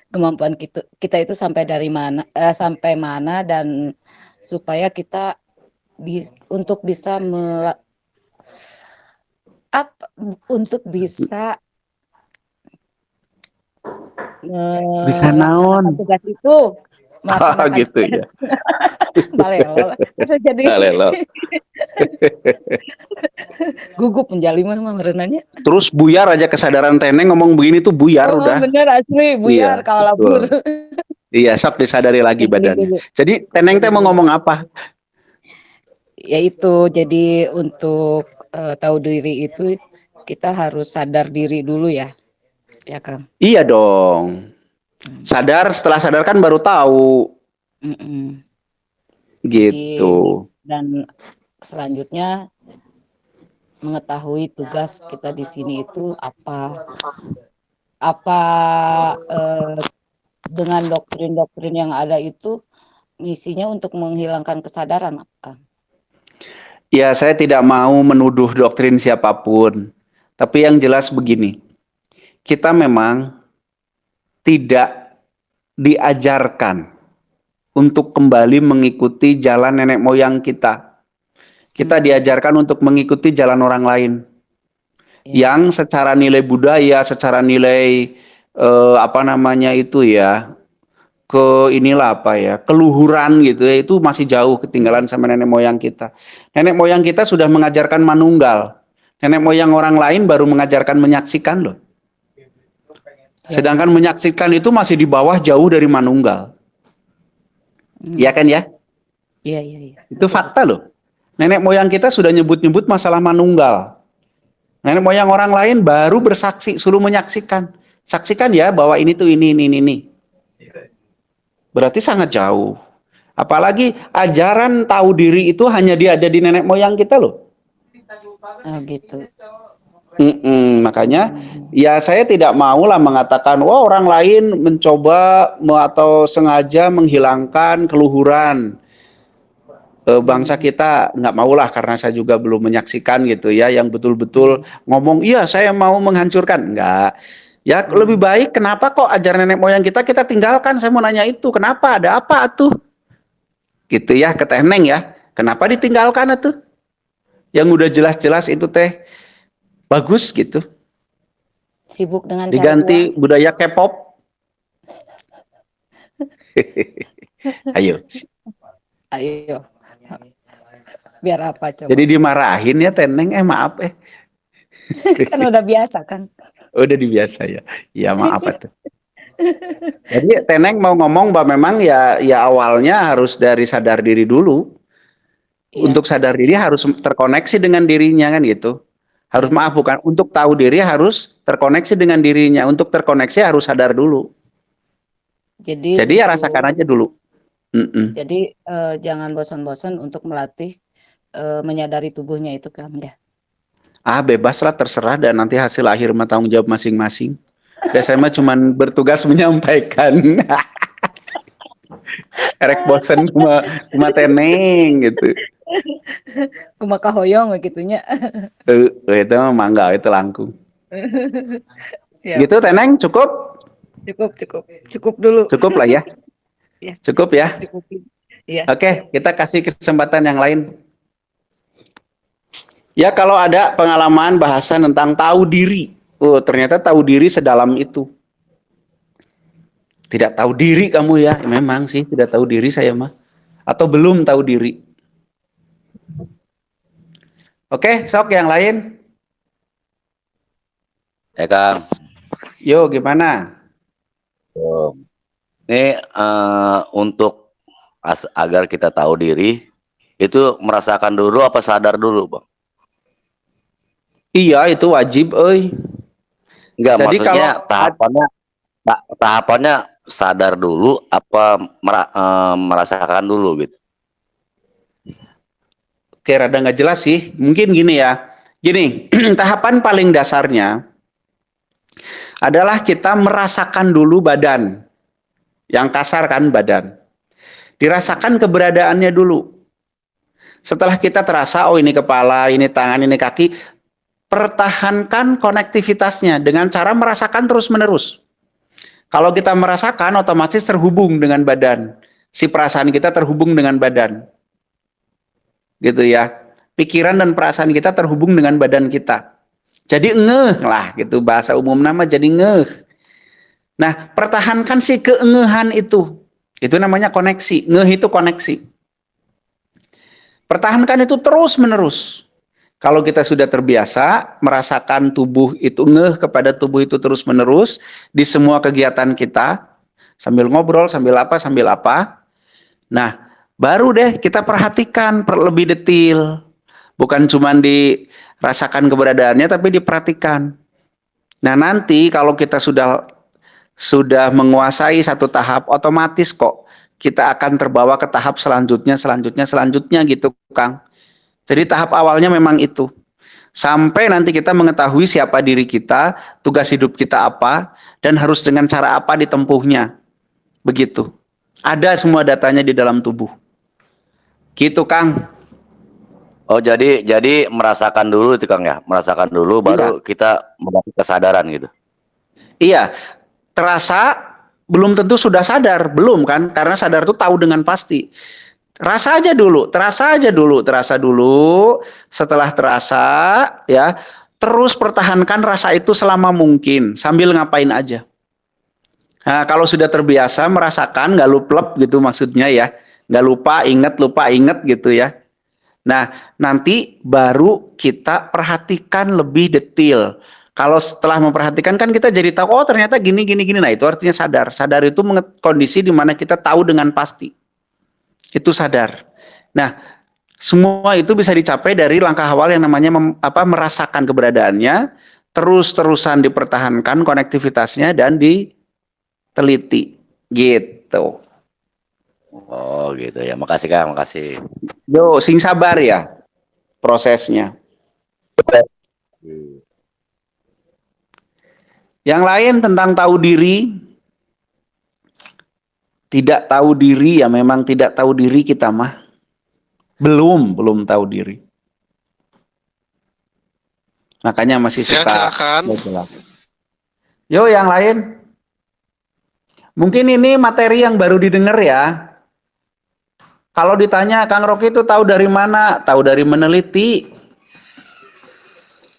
kemampuan kita itu sampai dari mana, sampai mana, dan supaya kita untuk bisa Bisa melaksanakan naon. tugas itu, melaksanakan Gitu ya. balelo. Bisa jadi Balelo. gugup menjalima mah merenanya. Terus buyar aja kesadaran Teneng ngomong begini tuh buyar Oh udah. bener asli buyar Iya, kalau labur. Iya, sok disadari lagi badannya. Jadi Teneng teh mau ngomong apa? Yaitu jadi untuk tahu diri itu kita harus sadar diri dulu ya Kang. Iya dong. Sadar, setelah sadar kan baru tahu. Jadi Gitu. dan selanjutnya mengetahui tugas kita di sini itu apa dengan doktrin-doktrin yang ada itu misinya untuk menghilangkan kesadaran, Kang. Ya, saya tidak mau menuduh doktrin siapapun. Tapi yang jelas begini. Kita memang tidak diajarkan untuk kembali mengikuti jalan nenek moyang kita. Kita diajarkan untuk mengikuti jalan orang lain. Yang secara nilai budaya, secara nilai keluhuran gitu ya, itu masih jauh ketinggalan sama nenek moyang kita. Nenek moyang kita sudah mengajarkan manunggal. Nenek moyang orang lain baru mengajarkan menyaksikan loh. Sedangkan menyaksikan itu masih di bawah jauh dari manunggal. Iya kan ya? Iya. Itu fakta loh. Nenek moyang kita sudah nyebut-nyebut masalah manunggal. Nenek moyang orang lain baru bersaksi, suruh menyaksikan. Saksikan ya bahwa ini tuh ini. Berarti sangat jauh. Apalagi ajaran tahu diri itu hanya ada di nenek moyang kita loh. Oh gitu. Makanya ya saya tidak mau lah mengatakan wah orang lain mencoba atau sengaja menghilangkan keluhuran bangsa kita, nggak maulah karena saya juga belum menyaksikan gitu ya yang betul-betul ngomong iya saya mau menghancurkan, enggak ya. Lebih baik kenapa kok ajaran nenek moyang kita tinggalkan, saya mau nanya itu kenapa, ada apa tuh gitu ya ke Teneng ya, kenapa ditinggalkan tuh yang udah jelas-jelas itu teh bagus gitu, Sibuk dengan cari diganti uang. budaya K-pop. Ayo, Ayo. Biar apa jadi coba? dimarahin ya Teneng, maaf Kan udah biasa kan. udah dibiasa ya, ya maaf tuh. Jadi Teneng mau ngomong bahwa memang ya awalnya harus dari sadar diri dulu. Iya, Untuk sadar diri harus terkoneksi dengan dirinya kan gitu. Harus iya maaf benar. bukan untuk tahu diri harus terkoneksi dengan dirinya. Untuk terkoneksi harus sadar dulu. Jadi Jadi ya rasakan aja dulu. jadi jangan bosan-bosan untuk melatih menyadari tubuhnya itu kan ya. Bebas lah terserah dan nanti hasil akhir mah tanggung jawab masing-masing. Dan saya mah cuman bertugas menyampaikan. Erek bosen kuma Teneng gitu. Kumaha hoyong gitunya. Itu mah mangga itu langkung. Siap, Gitu siap. Teneng cukup? Cukup dulu. Cukup lah ya. Ya, Cukup ya. cukup. Iya, siap. Oke, kita kasih kesempatan yang lain. Ya kalau ada pengalaman bahasan tentang tahu diri. Oh, ternyata tahu diri sedalam itu. Tidak tahu diri kamu ya. Memang sih tidak tahu diri saya mah. Atau belum tahu diri. Oke, sok yang lain. Ya Kang, Yo, gimana? ini untuk agar kita tahu diri, itu merasakan dulu apa sadar dulu, Bang? Iya, itu wajib, Enggak, Jadi maksudnya kalau tahapannya sadar dulu apa merasakan dulu gitu. Oke, rada nggak jelas sih. Mungkin gini ya. Gini, tahapan paling dasarnya adalah kita merasakan dulu badan. Yang kasar kan badan. Dirasakan keberadaannya dulu. Setelah kita terasa, oh ini kepala, ini tangan, ini kaki, pertahankan konektivitasnya dengan cara merasakan terus-menerus. Kalau kita merasakan, otomatis terhubung dengan badan. Si perasaan kita terhubung dengan badan. Gitu ya. Pikiran dan perasaan kita terhubung dengan badan kita. Jadi ngeh lah gitu, bahasa umum nama jadi ngeh. Nah, pertahankan si keengehan itu. Itu namanya koneksi. Ngeh itu koneksi. Pertahankan itu terus menerus. Kalau kita sudah terbiasa merasakan tubuh itu, ngeh kepada tubuh itu terus menerus di semua kegiatan kita, sambil ngobrol, sambil apa. Nah, baru deh kita perhatikan lebih detail. Bukan cuma dirasakan keberadaannya, tapi diperhatikan. Nah, nanti kalau kita sudah menguasai satu tahap, otomatis kok kita akan terbawa ke tahap selanjutnya gitu, Kang. Jadi tahap awalnya memang itu. Sampai nanti kita mengetahui siapa diri kita, tugas hidup kita apa, dan harus dengan cara apa ditempuhnya. Begitu. Ada semua datanya di dalam tubuh. Gitu, Kang. Oh, jadi merasakan dulu itu Kang ya. Merasakan dulu baru kita mendapat kesadaran gitu. Iya. Terasa belum tentu sudah sadar, belum kan? Karena sadar itu tahu dengan pasti. Terasa dulu. Terasa dulu. Setelah terasa, ya, terus pertahankan rasa itu selama mungkin sambil ngapain aja. Nah, kalau sudah terbiasa merasakan, nggak luplep gitu maksudnya ya, nggak lupa inget gitu ya. Nah, nanti baru kita perhatikan lebih detail. Kalau setelah memperhatikan kan kita jadi tahu, oh ternyata gini. Nah, itu artinya sadar. Sadar itu kondisi di mana kita tahu dengan pasti. Itu sadar. Nah, Semua itu bisa dicapai dari langkah awal yang namanya merasakan keberadaannya, terus-terusan dipertahankan konektivitasnya dan diteliti. Gitu. Oh gitu ya. Makasih Kang, makasih. Yo, sing sabar ya prosesnya. Yang lain tentang tahu diri, tidak tahu diri ya memang tidak tahu diri kita mah. Belum tahu diri. Makanya masih Ya, suka. silakan. Yo, yang lain. Mungkin ini materi yang baru didengar ya. Kalau ditanya Kang Rocky itu tahu dari mana? Tahu dari meneliti.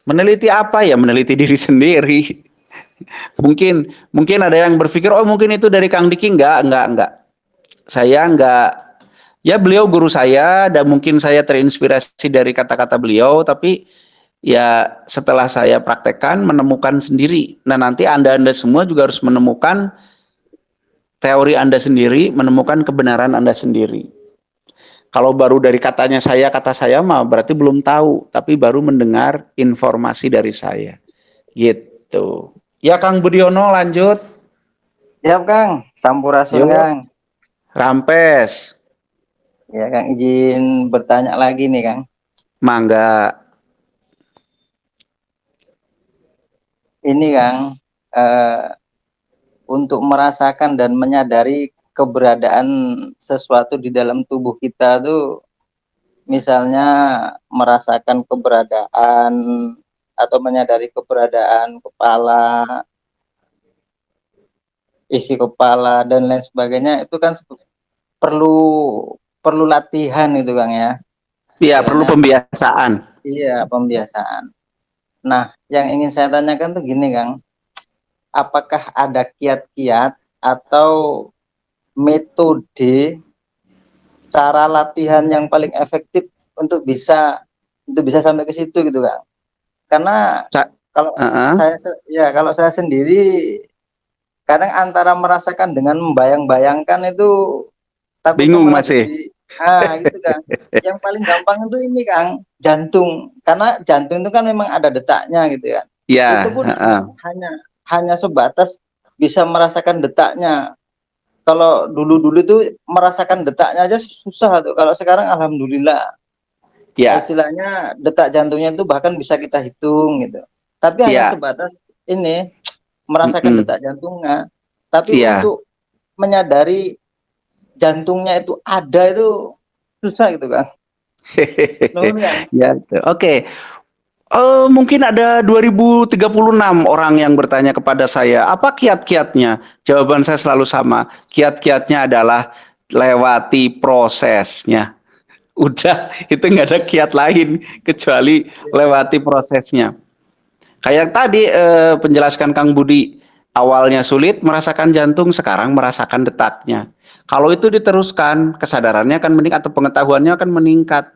Meneliti apa ya? Meneliti diri sendiri. Mungkin ada yang berpikir, oh mungkin itu dari Kang Diki. Enggak. Saya enggak. Ya beliau guru saya dan mungkin saya terinspirasi dari kata-kata beliau, tapi ya setelah saya praktekkan menemukan sendiri. Nah nanti Anda semua juga harus menemukan teori Anda sendiri, menemukan kebenaran Anda sendiri. Kalau baru dari kata saya mah berarti belum tahu, tapi baru mendengar informasi dari saya. Gitu. Ya Kang Budiono lanjut. Siap Kang, sampurasun Yuk. Kang. Rampes. Ya Kang, izin bertanya lagi nih Kang. Mangga. Ini Kang, untuk merasakan dan menyadari keberadaan sesuatu di dalam tubuh kita tuh, misalnya merasakan keberadaan atau menyadari keberadaan kepala, isi kepala dan lain sebagainya, itu kan perlu perlu latihan itu Kang ya. Iya, perlu pembiasaan. Iya, pembiasaan. Nah, yang ingin saya tanyakan tuh gini Kang, apakah ada kiat-kiat atau metode cara latihan yang paling efektif untuk bisa sampai ke situ gitu Kang? Karena kalau kalau saya sendiri kadang antara merasakan dengan membayang-bayangkan itu takutnya bingung malah masih. gitu Kang. Yang paling gampang itu ini Kang, jantung. Karena jantung itu kan memang ada detaknya gitu ya. Ya, Itu pun hanya sebatas bisa merasakan detaknya. Kalau dulu-dulu tuh merasakan detaknya aja susah tuh. Kalau sekarang alhamdulillah. ya. Istilahnya detak jantungnya itu bahkan bisa kita hitung gitu. Tapi hanya sebatas ini merasakan detak jantungnya. Tapi untuk menyadari jantungnya itu ada itu susah gitu Kang. Ya, oke. Mungkin ada 2036 orang yang bertanya kepada saya, apa kiat-kiatnya? Jawaban saya selalu sama. Kiat-kiatnya adalah lewati prosesnya. Udah, itu nggak ada kiat lain kecuali lewati prosesnya. Kayak tadi penjelaskan Kang Budi, awalnya sulit merasakan jantung, sekarang merasakan detaknya. Kalau itu diteruskan, kesadarannya akan meningkat atau pengetahuannya akan meningkat.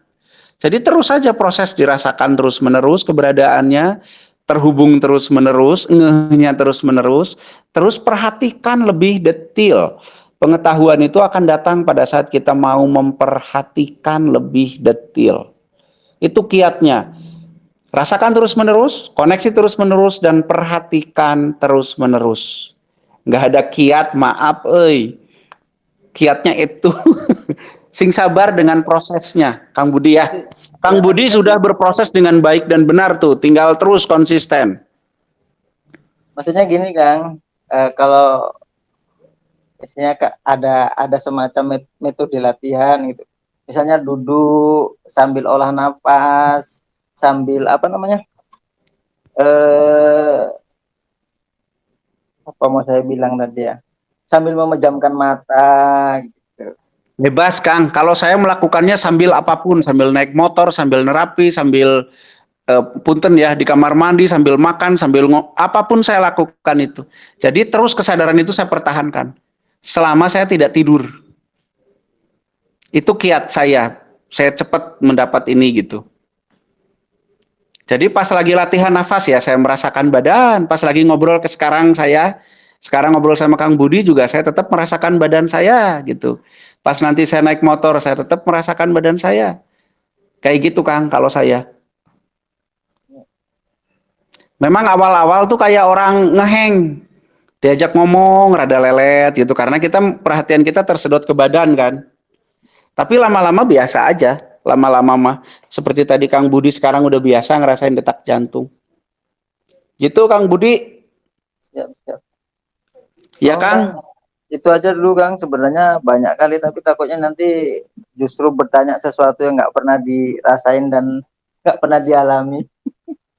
Jadi terus saja proses dirasakan terus-menerus keberadaannya, terhubung terus-menerus, ngehnya terus-menerus, terus perhatikan lebih detail. Pengetahuan itu akan datang pada saat kita mau memperhatikan lebih detail. Itu kiatnya. Rasakan terus-menerus, koneksi terus-menerus, dan perhatikan terus-menerus. Nggak ada kiat, maaf, kiatnya itu sing sabar dengan prosesnya, Kang Budi ya. Kang Budi sudah berproses dengan baik dan benar tuh, tinggal terus konsisten. Maksudnya gini Kang, kalau misalnya ada semacam metode latihan gitu. Misalnya duduk sambil olah nafas, sambil apa namanya? Apa mau saya bilang tadi ya? Sambil memejamkan mata gitu. Bebas Kang, kalau saya melakukannya sambil apapun, sambil naik motor, sambil nerapi, sambil punten ya di kamar mandi, sambil makan, sambil apapun saya lakukan itu. Jadi terus kesadaran itu saya pertahankan selama saya tidak tidur. Itu kiat saya cepat mendapat ini gitu. Jadi pas lagi latihan nafas ya saya merasakan badan, pas lagi ngobrol sekarang ngobrol sama Kang Budi juga saya tetap merasakan badan saya gitu. Pas nanti saya naik motor saya tetap merasakan badan saya. Kayak gitu Kang kalau saya. Memang awal-awal tuh kayak orang ngeheng, diajak ngomong rada lelet gitu karena perhatian kita tersedot ke badan kan. Tapi lama-lama biasa aja, lama-lama mah seperti tadi Kang Budi sekarang udah biasa ngerasain detak jantung. Gitu Kang Budi. Siap, siap. Ya Oh, Kang. itu aja dulu Kang, sebenarnya banyak kali tapi takutnya nanti justru bertanya sesuatu yang nggak pernah dirasain dan nggak pernah dialami.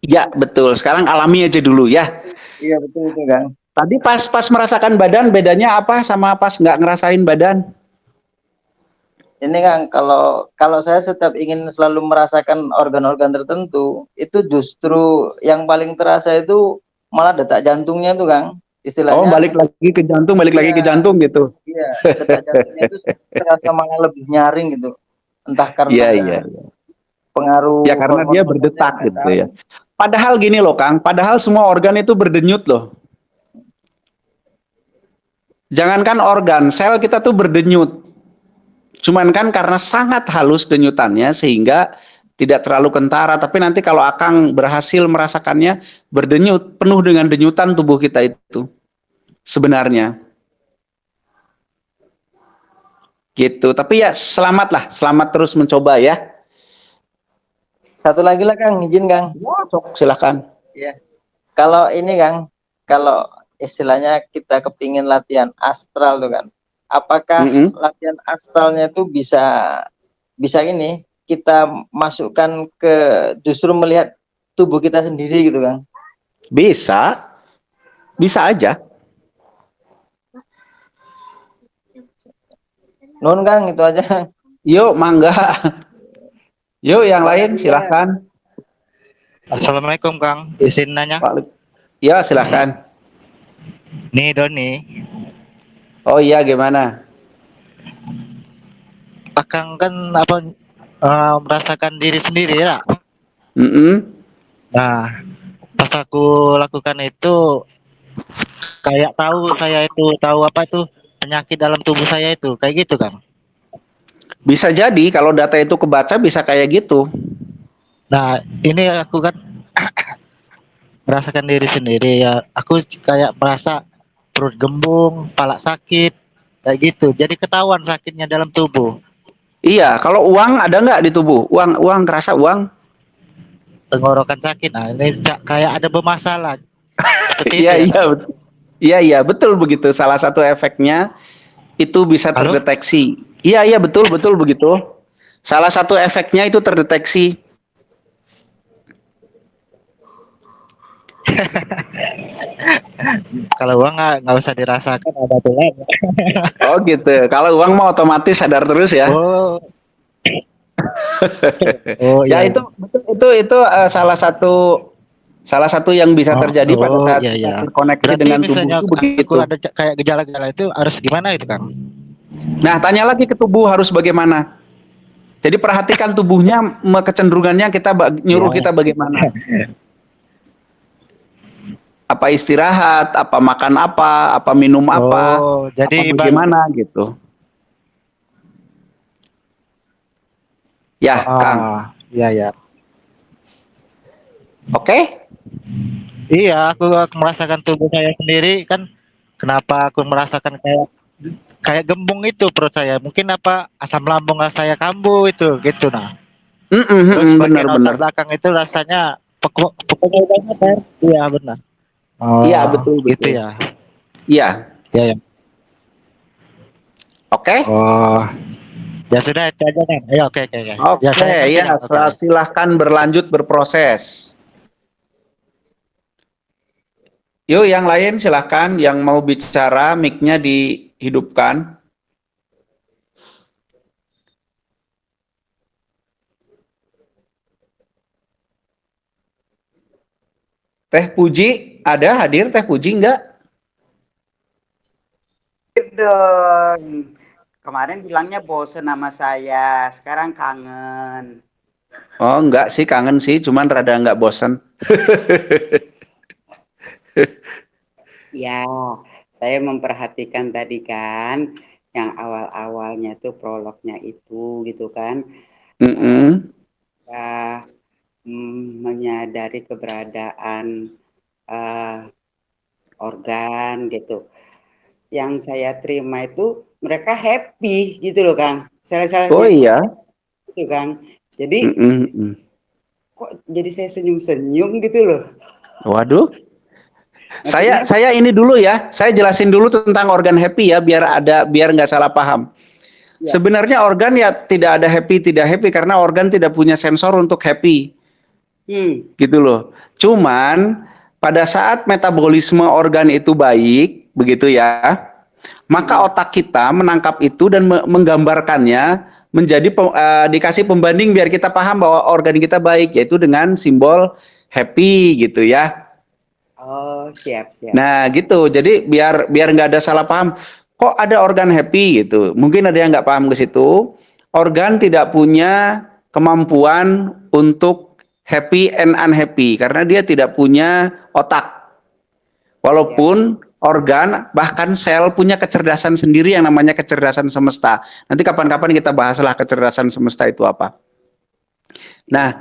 Ya betul, sekarang alami aja dulu ya. Iya betul itu Kang. Tadi pas merasakan badan bedanya apa sama pas nggak ngerasain badan? Ini Kang, kalau saya setiap ingin selalu merasakan organ-organ tertentu, itu justru yang paling terasa itu malah detak jantungnya tuh Kang. Oh, Istilahnya, balik lagi ke jantung, balik lagi ke iya, jantung gitu. iya, detak jantungnya itu terasa malah lebih nyaring gitu. Entah Iya, karena iya. Ya pengaruh karena dia hormon-hormonnya berdetak nggak gitu tahu. ya. Padahal gini loh Kang, padahal semua organ itu berdenyut loh. Jangankan organ, sel kita tuh berdenyut. Cuman kan karena sangat halus denyutannya sehingga tidak terlalu kentara. Tapi nanti kalau Akang berhasil merasakannya berdenyut, penuh dengan denyutan tubuh kita itu. Sebenarnya. Gitu. Tapi ya selamatlah, selamat terus mencoba ya. Satu lagi lah Kang, izin Kang. Sok, silakan. Iya. Kalau ini Kang, kalau istilahnya kita kepingin latihan astral tuh kan, apakah latihan astralnya itu bisa bisa ini kita masukkan ke justru melihat tubuh kita sendiri gitu Kang? Bisa, bisa aja. Nun Kang, itu aja. Yuk, mangga. Yuk, yang lain silahkan. Assalamualaikum Kang, izin nanya. Ya, silahkan. Nih Doni. Oh iya, gimana? Akang kan merasakan diri sendiri ya. Nah, pas aku lakukan itu kayak tahu apa itu penyakit dalam tubuh saya itu kayak gitu Kang. Bisa jadi kalau data itu kebaca bisa kayak gitu. Nah, ini aku kan merasakan diri sendiri ya. Aku kayak merasa perut gembung, kepala sakit, kayak gitu. Jadi ketahuan sakitnya dalam tubuh. Iya, kalau uang ada nggak di tubuh? Uang kerasa uang? Tenggorokan sakit. Nah, ini kayak ada bermasalah. Seperti itu Iya, ya, iya, Kang? iya, iya, betul begitu. Salah satu efeknya itu bisa Halo? terdeteksi. Iya, iya, betul, betul begitu. Salah satu efeknya itu terdeteksi. Kalau uang nggak usah dirasakan ada tulang. Oh gitu. Kalau uang mau otomatis sadar terus ya. Oh, oh Ya iya, itu iya. betul itu salah satu yang bisa Oh, terjadi pada oh saat iya, kita iya. terkoneksi Berarti dengan tubuh misalnya itu aku begitu. ada kayak gejala-gejala itu harus gimana itu, Kang? Nah, tanya lagi ke tubuh harus bagaimana. Jadi perhatikan tubuhnya kecenderungannya nyuruh Ya. kita bagaimana. Apa istirahat, apa makan apa minum Oh, apa jadi bagaimana gitu. Ya, Kang. iya, ya. Oke? Iya, aku merasakan tubuh saya sendiri kan. Kenapa aku merasakan kayak kayak gembung itu perut saya? Mungkin apa asam lambung saya kambuh itu gitu nah. Terus bagian otak Benar-benar. belakang itu rasanya pokoknya udah sadar. Iya benar. Iya, Oh, betul gitu betul. ya. Iya. Ya, ya. Oke? Oh, ya sudah itu aja kan. Ya oke oke oke. Ya Oke, saya ngerti ya kan. Oke oke. silahkan berlanjut berproses. Yuk, yang lain silahkan. Yang mau bicara, mic-nya dihidupkan. Teh Puji, ada hadir Teh Puji enggak? Dong. Kemarin bilangnya bosen sama saya, sekarang kangen. Oh, enggak sih, kangen sih, cuman rada enggak bosan. Ya, saya memperhatikan tadi kan, yang awal-awalnya tuh prolognya itu gitu kan. Mm-mm. kita menyadari keberadaan organ gitu. Yang saya terima itu mereka happy gitu loh Kang. Oh Salah-salahnya iya. gitu Kang. Jadi kok jadi saya senyum-senyum gitu loh. Waduh. Maksudnya Saya ini dulu ya. Saya jelasin dulu tentang organ happy ya, biar nggak salah paham. ya. Sebenarnya organ ya tidak ada happy tidak happy karena organ tidak punya sensor untuk happy. Gitu loh. Cuman pada saat metabolisme organ itu baik, begitu ya, maka otak kita menangkap itu dan menggambarkannya menjadi dikasih pembanding biar kita paham bahwa organ kita baik, yaitu dengan simbol happy gitu ya. Oh, siap. Nah gitu, jadi biar nggak ada salah paham. Kok ada organ happy gitu? Mungkin ada yang nggak paham ke situ. Organ tidak punya kemampuan untuk happy and unhappy karena dia tidak punya otak. Walaupun organ bahkan sel punya kecerdasan sendiri yang namanya kecerdasan semesta. Nanti kapan-kapan kita bahaslah kecerdasan semesta itu apa. Nah,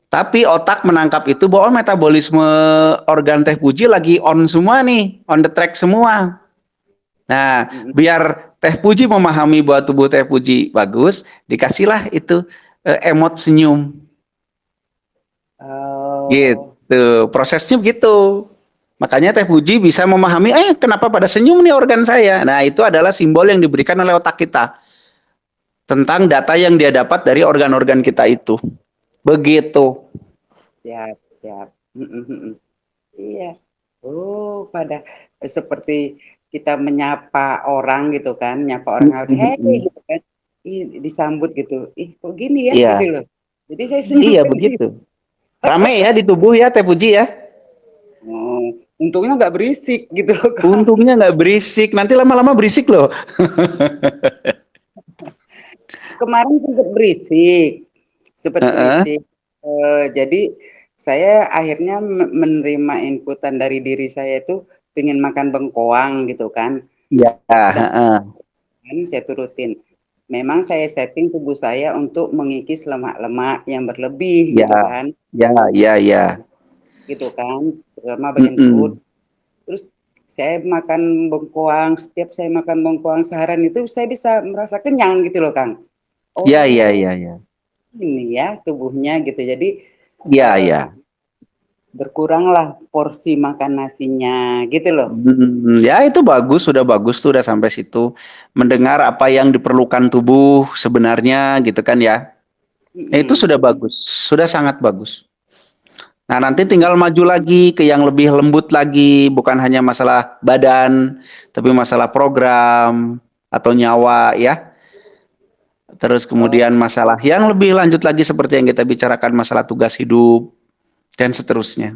tapi otak menangkap itu bahwa metabolisme organ Teh Puji lagi on semua nih, on the track semua. Nah, biar Teh Puji memahami bahwa tubuh Teh Puji bagus, dikasihlah itu emot senyum. Gitu, prosesnya begitu. Makanya Teh Puji bisa memahami, kenapa pada senyum nih organ saya. Nah, itu adalah simbol yang diberikan oleh otak kita tentang data yang dia dapat dari organ-organ kita itu. Begitu. Siap. Iya. Oh, pada seperti kita menyapa orang gitu kan, nyapa orang hey gitu kan. Disambut gitu. Kok gini ya gitu loh. Jadi saya senyum Iya, sendiri. begitu. Rame ya di tubuh ya Teh Puji ya. Untungnya nggak berisik gitu loh Kak. Untungnya nggak berisik, nanti lama-lama berisik loh. Kemarin sempat berisik. Jadi saya akhirnya menerima inputan dari diri saya itu pengen makan bengkoang gitu kan. Iya. Saya turutin. Memang saya setting tubuh saya untuk mengikis lemak-lemak yang berlebih gitu kan. Ya. Gitu kan, terutama bagian perut. Terus saya makan bengkoang, setiap saya makan bengkoang seharian itu saya bisa merasa kenyang gitu loh Kang. Iya. Ini ya tubuhnya gitu. Jadi Iya. Berkuranglah porsi makan nasinya gitu loh. Ya itu bagus, sudah bagus tuh udah sampai situ. Mendengar apa yang diperlukan tubuh sebenarnya gitu kan ya. Itu sudah bagus, sudah sangat bagus. Nah nanti tinggal maju lagi ke yang lebih lembut lagi, bukan hanya masalah badan, tapi masalah program atau nyawa ya. Terus kemudian masalah yang lebih lanjut lagi seperti yang kita bicarakan masalah tugas hidup dan seterusnya.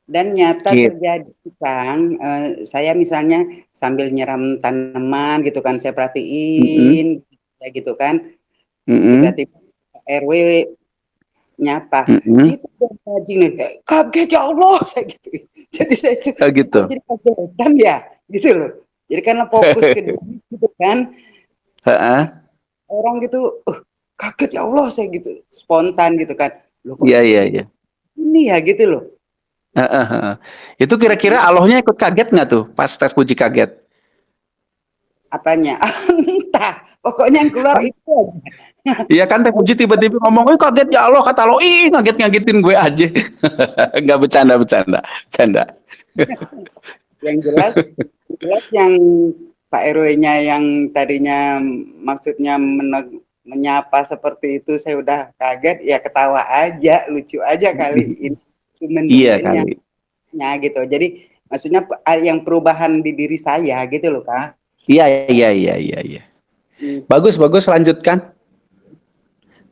Dan nyata terjadi Kang, saya misalnya sambil nyiram tanaman gitu kan, saya perhatiin gitu kan, tiba-tiba RW nyapa, gitu dong anjing nih, kaget ya Allah saya gitu. Jadi saya gitu. Jadi kagetan ya, gitu loh. Jadi karena fokus ke diri gitu kan. Orang gitu, kaget ya Allah saya gitu, spontan gitu kan. Iya. Ini ya gitu loh. Itu kira-kira Allahnya ikut kaget nggak tuh pas Teh Puji kaget? Apanya? Entah. Pokoknya yang keluar itu aja. Iya kan Teh Puji tiba-tiba ngomong, kaget ya Allah, kata Allah, ngagetin gue aja. Nggak bercanda. Yang jelas yang Pak RW-nya yang tadinya maksudnya menyapa seperti itu, saya udah kaget, ya ketawa aja, lucu aja kali ini. Iya kali. Gitu. Jadi maksudnya yang perubahan di diri saya gitu loh Kak. Iya. Bagus, lanjutkan.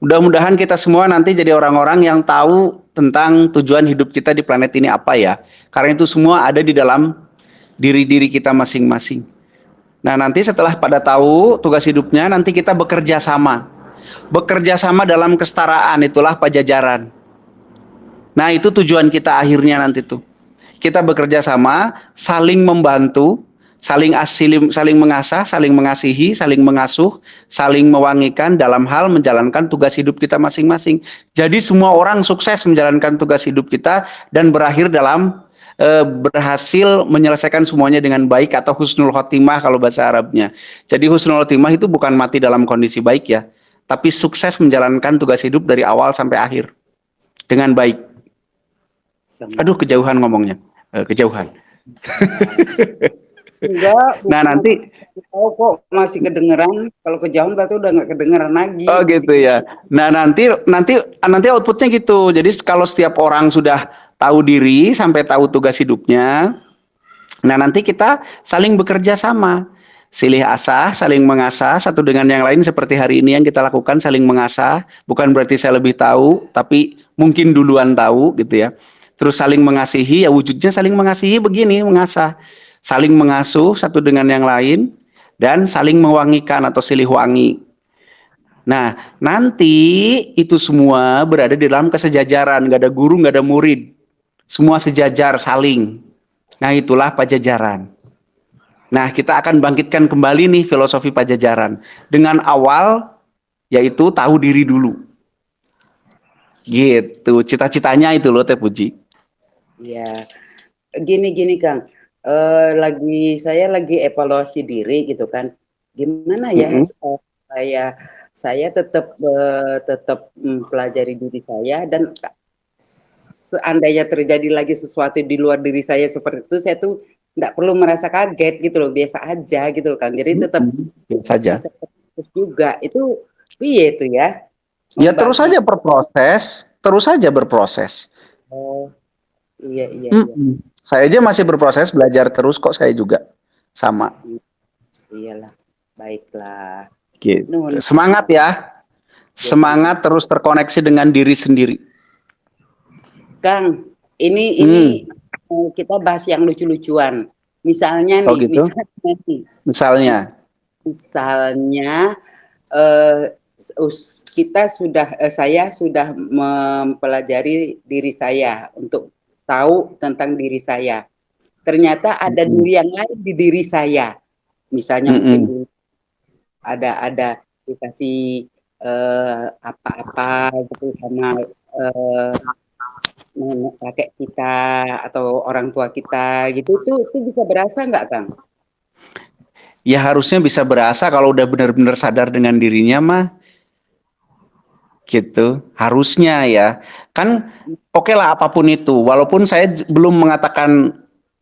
Mudah-mudahan kita semua nanti jadi orang-orang yang tahu tentang tujuan hidup kita di planet ini apa ya. Karena itu semua ada di dalam diri-diri kita masing-masing. Nah nanti setelah pada tahu tugas hidupnya, nanti kita bekerja sama. Bekerja sama dalam kesetaraan, itulah pajajaran. Nah itu tujuan kita akhirnya nanti tuh. Kita bekerja sama, saling membantu, saling mengasah, saling mengasihi, saling mengasuh, saling mewangikan dalam hal menjalankan tugas hidup kita masing-masing. Jadi semua orang sukses menjalankan tugas hidup kita dan berakhir dalam berhasil menyelesaikan semuanya dengan baik atau husnul khotimah kalau bahasa Arabnya. Jadi husnul khotimah itu bukan mati dalam kondisi baik ya, tapi sukses menjalankan tugas hidup dari awal sampai akhir dengan baik. Aduh, kejauhan ngomongnya, kejauhan. Enggak, Nah nanti tahu kok masih kedengeran. Kalau kejauhan berarti udah nggak kedengeran lagi. oh gitu ya. Nah nanti outputnya gitu. Jadi kalau setiap orang sudah tahu diri sampai tahu tugas hidupnya, nah nanti kita saling bekerja sama, silih asah, saling mengasah satu dengan yang lain seperti hari ini yang kita lakukan, saling mengasah. Bukan berarti saya lebih tahu, tapi mungkin duluan tahu gitu ya. Terus saling mengasihi, ya wujudnya saling mengasihi begini, mengasah. Saling mengasuh satu dengan yang lain, dan saling mewangikan atau silih wangi. Nah, nanti itu semua berada di dalam kesejajaran, nggak ada guru, nggak ada murid. Semua sejajar, saling. Nah, itulah Pajajaran. Nah, kita akan bangkitkan kembali nih filosofi Pajajaran. Dengan awal, yaitu tahu diri dulu. Gitu, cita-citanya itu loh Teh Puji. Ya, gini Kang. Saya lagi evaluasi diri gitu kan. Gimana ya saya tetap mempelajari diri saya, dan seandainya terjadi lagi sesuatu di luar diri saya seperti itu, saya tuh nggak perlu merasa kaget gitu loh, biasa aja gitu loh Kang. Jadi tetap saja. Terus juga itu piye itu ya? Ya terus saja berproses, terus saja berproses. Oh, iya. Saya aja masih berproses belajar terus kok, saya juga sama. Iyalah, baiklah. Gitu. Semangat ya, semangat terus terkoneksi dengan diri sendiri. Kang, ini kita bahas yang lucu-lucuan. Misalnya nih, gitu? Misalnya saya sudah mempelajari diri saya untuk tahu tentang diri saya. Ternyata ada diri yang lain di diri saya. Misalnya mungkin ada dikasih apa-apa gitu sama kakek kita atau orang tua kita gitu, itu bisa berasa nggak Kang? Ya harusnya bisa berasa kalau udah benar-benar sadar dengan dirinya mah. Gitu, harusnya ya. Kan oke lah apapun itu, walaupun saya belum mengatakan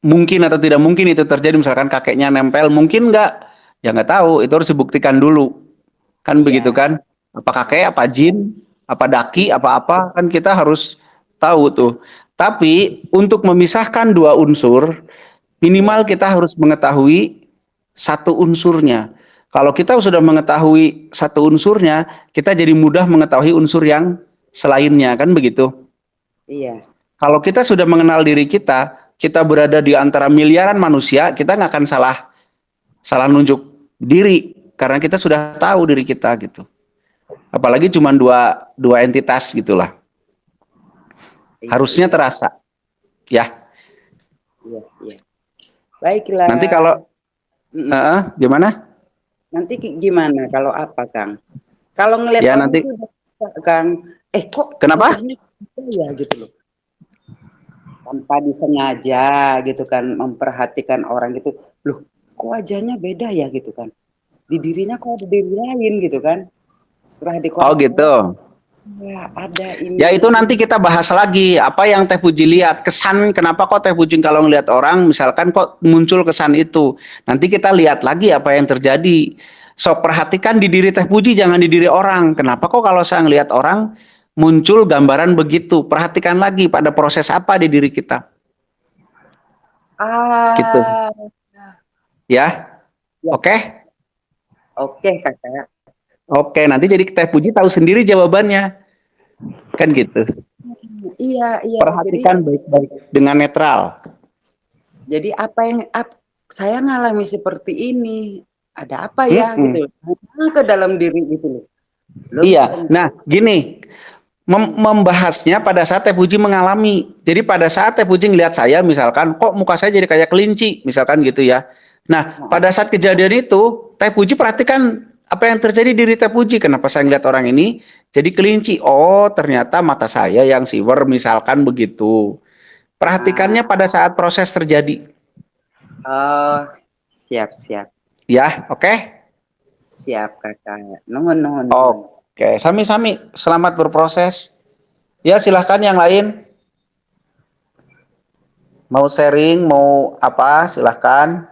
mungkin atau tidak mungkin itu terjadi, misalkan kakeknya nempel, mungkin nggak, ya nggak tahu, itu harus dibuktikan dulu. Kan begitu kan? Apa kakek, apa jin, apa daki, apa-apa, kan kita harus tahu tuh. Tapi untuk memisahkan dua unsur, minimal kita harus mengetahui satu unsurnya. Kalau kita sudah mengetahui satu unsurnya, kita jadi mudah mengetahui unsur yang selainnya, kan begitu? Iya. Kalau kita sudah mengenal diri kita, kita berada di antara miliaran manusia, kita nggak akan salah nunjuk diri, karena kita sudah tahu diri kita gitu. Apalagi cuma dua entitas gitulah. Harusnya terasa, ya. Iya. Baiklah. Nanti kalau gimana? Nanti gimana kalau apa Kang? Kalau ngelihat ya, orang nanti sudah Kang, kok kenapa? Ya gitu loh. Tanpa disengaja gitu kan, memperhatikan orang gitu. Loh, kok wajahnya beda ya gitu kan? Di dirinya kok ada diri lain gitu kan? Setelah Oh gitu. Ya, ada ini. Ya itu nanti kita bahas lagi apa yang Teh Puji lihat, kesan kenapa kok Teh Puji kalau ngelihat orang misalkan kok muncul kesan itu. Nanti kita lihat lagi apa yang terjadi. So perhatikan di diri Teh Puji, jangan di diri orang. Kenapa kok kalau saya ngelihat orang muncul gambaran begitu? Perhatikan lagi pada proses apa di diri kita. Gitu. Ya. Oke? Oke, Kakak. Oke, nanti jadi Teh Puji tahu sendiri jawabannya. Kan gitu. Iya. Perhatikan baik-baik dengan netral. Jadi saya ngalami seperti ini, ada apa ya gitu. Ke dalam diri gitu loh. Iya. Nah, gini. Membahasnya pada saat Teh Puji mengalami. Jadi pada saat Teh Puji ngelihat saya misalkan, kok muka saya jadi kayak kelinci, misalkan gitu ya. Nah, pada saat kejadian itu, Teh Puji perhatikan apa yang terjadi di diri Teh Puji. Kenapa saya ngeliat orang ini jadi kelinci? Oh, ternyata mata saya yang siwer, misalkan begitu. Perhatikannya pada saat proses terjadi. Oh, siap. Ya, oke? Siap, Kakak. Nuhun. Oke, sami-sami. Selamat berproses. Ya, silahkan yang lain. Mau sharing, mau apa, silahkan.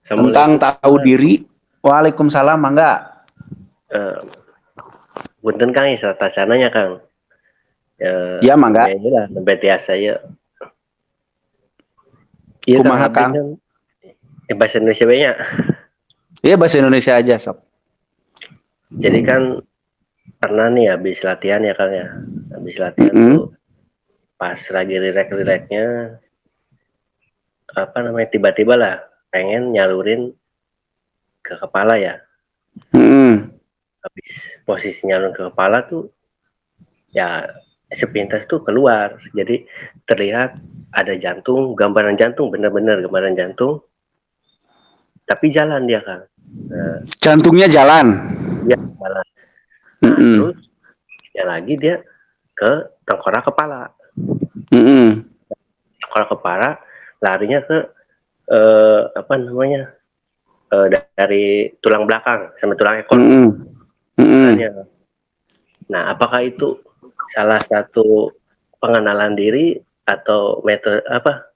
Tentang tahu diri. Waalaikumsalam, mangga. Punten Kang, tacananya Kang. Ya, mangga. Ya inilah, biasa ya. Iya Kang, Kumaha, abdi Kang? kan bahasa Indonesia banyak. Iya, bahasa Indonesia aja, sob. Jadi kan pernah nih habis latihan ya Kang ya. Habis latihan tuh pas lagi rileks-rileksnya apa namanya tiba-tiba lah pengen nyalurin ke kepala ya. Habis posisi nyalurin ke kepala tuh ya sepintas tuh keluar. Jadi terlihat ada jantung, gambaran jantung, benar-benar gambaran jantung. Tapi jalan dia Kang. Nah, jantungnya jalan. Dia jalan. Nah, terus ya lagi dia ke tengkorak kepala. Tengkorak kepala larinya ke apa namanya dari tulang belakang sampai tulang ekor. Nah, apakah itu salah satu pengenalan diri atau metode apa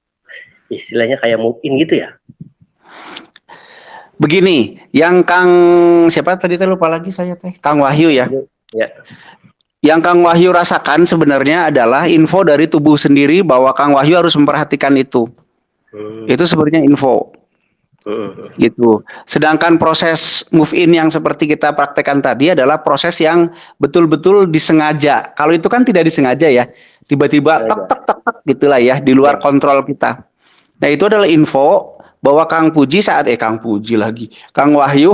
istilahnya kayak mungkin gitu ya? Begini, yang Kang siapa tadi lupa lagi saya teh, Kang Wahyu ya. Ya. Yang Kang Wahyu rasakan sebenarnya adalah info dari tubuh sendiri bahwa Kang Wahyu harus memperhatikan itu. Itu sebenarnya info. Gitu. Sedangkan proses move in yang seperti kita praktekkan tadi adalah proses yang betul-betul disengaja. Kalau itu kan tidak disengaja ya, tiba-tiba tek gitulah ya, di luar kontrol kita. Nah, itu adalah info bahwa Kang Wahyu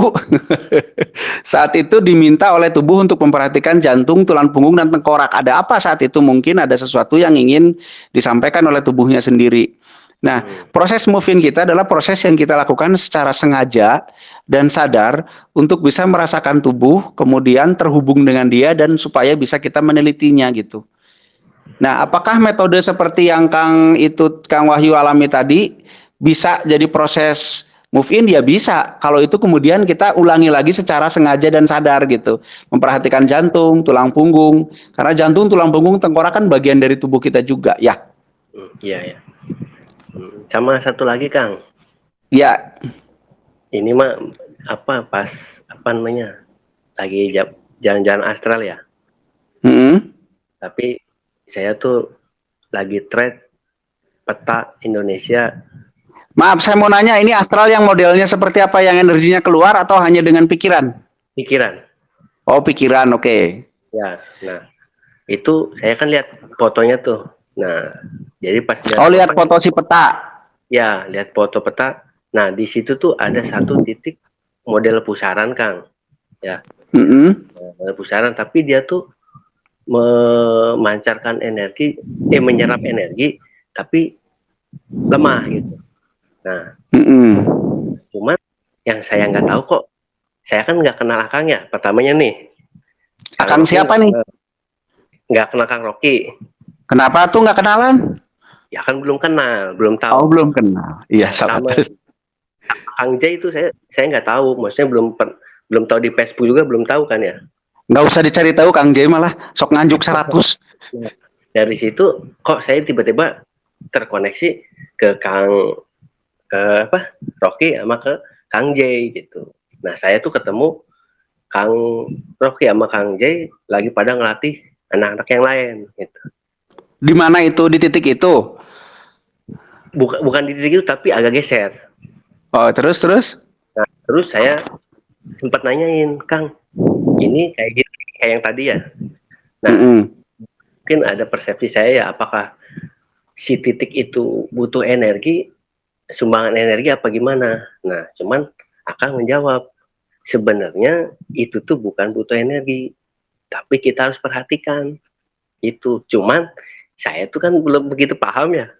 saat itu diminta oleh tubuh untuk memperhatikan jantung, tulang punggung, dan tengkorak. Ada apa saat itu? Mungkin ada sesuatu yang ingin disampaikan oleh tubuhnya sendiri. Nah, proses move-in kita adalah proses yang kita lakukan secara sengaja dan sadar untuk bisa merasakan tubuh, kemudian terhubung dengan dia dan supaya bisa kita menelitinya gitu. Nah, apakah metode seperti yang Kang Wahyu alami tadi bisa jadi proses move-in? Ya bisa. Kalau itu kemudian kita ulangi lagi secara sengaja dan sadar gitu. Memperhatikan jantung, tulang punggung. Karena jantung, tulang punggung, tengkorak kan bagian dari tubuh kita juga ya. Iya. Sama satu lagi Kang. Ya. Ini mah pas namanya lagi jalan-jalan astral ya. Tapi saya tuh lagi trade peta Indonesia. Maaf, saya mau nanya, ini astral yang modelnya seperti apa, yang energinya keluar atau hanya dengan pikiran? Pikiran. Oh, pikiran, oke. Ya, nah itu saya kan lihat fotonya tuh. Nah, jadi pas lihat foto si peta. Ya, lihat foto peta. Nah, di situ tuh ada satu titik model pusaran, Kang. Ya. Model pusaran, tapi dia tuh memancarkan energi, menyerap energi, tapi lemah gitu. Nah, cuman yang saya nggak tahu kok, saya kan nggak kenal Akang ya, pertamanya nih. Akang siapa nih? Nggak kenal Kang Rocky. Kenapa tuh nggak kenalan? Ya kan belum kenal, belum tahu. Oh, belum kenal. Iya, sama. Kang J itu saya nggak tahu, maksudnya belum tahu di Facebook juga belum tahu kan ya. Nggak usah dicari tahu, Kang J malah sok nganjuk 100. Dari situ kok saya tiba-tiba terkoneksi ke Rocky sama ke Kang J gitu. Nah, saya tuh ketemu Kang Rocky sama Kang J lagi pada ngelatih anak-anak yang lain gitu. Di mana itu, di titik itu? Bukan di titik itu, tapi agak geser. Oh, terus? Nah, terus saya sempat nanyain, Kang, ini kayak gitu, kayak yang tadi ya. Nah, mungkin ada persepsi saya ya, apakah si titik itu butuh energi, sumbangan energi apa gimana? Nah, cuman Akang menjawab, sebenarnya itu tuh bukan butuh energi, tapi kita harus perhatikan itu. Cuman saya tuh kan belum begitu paham ya.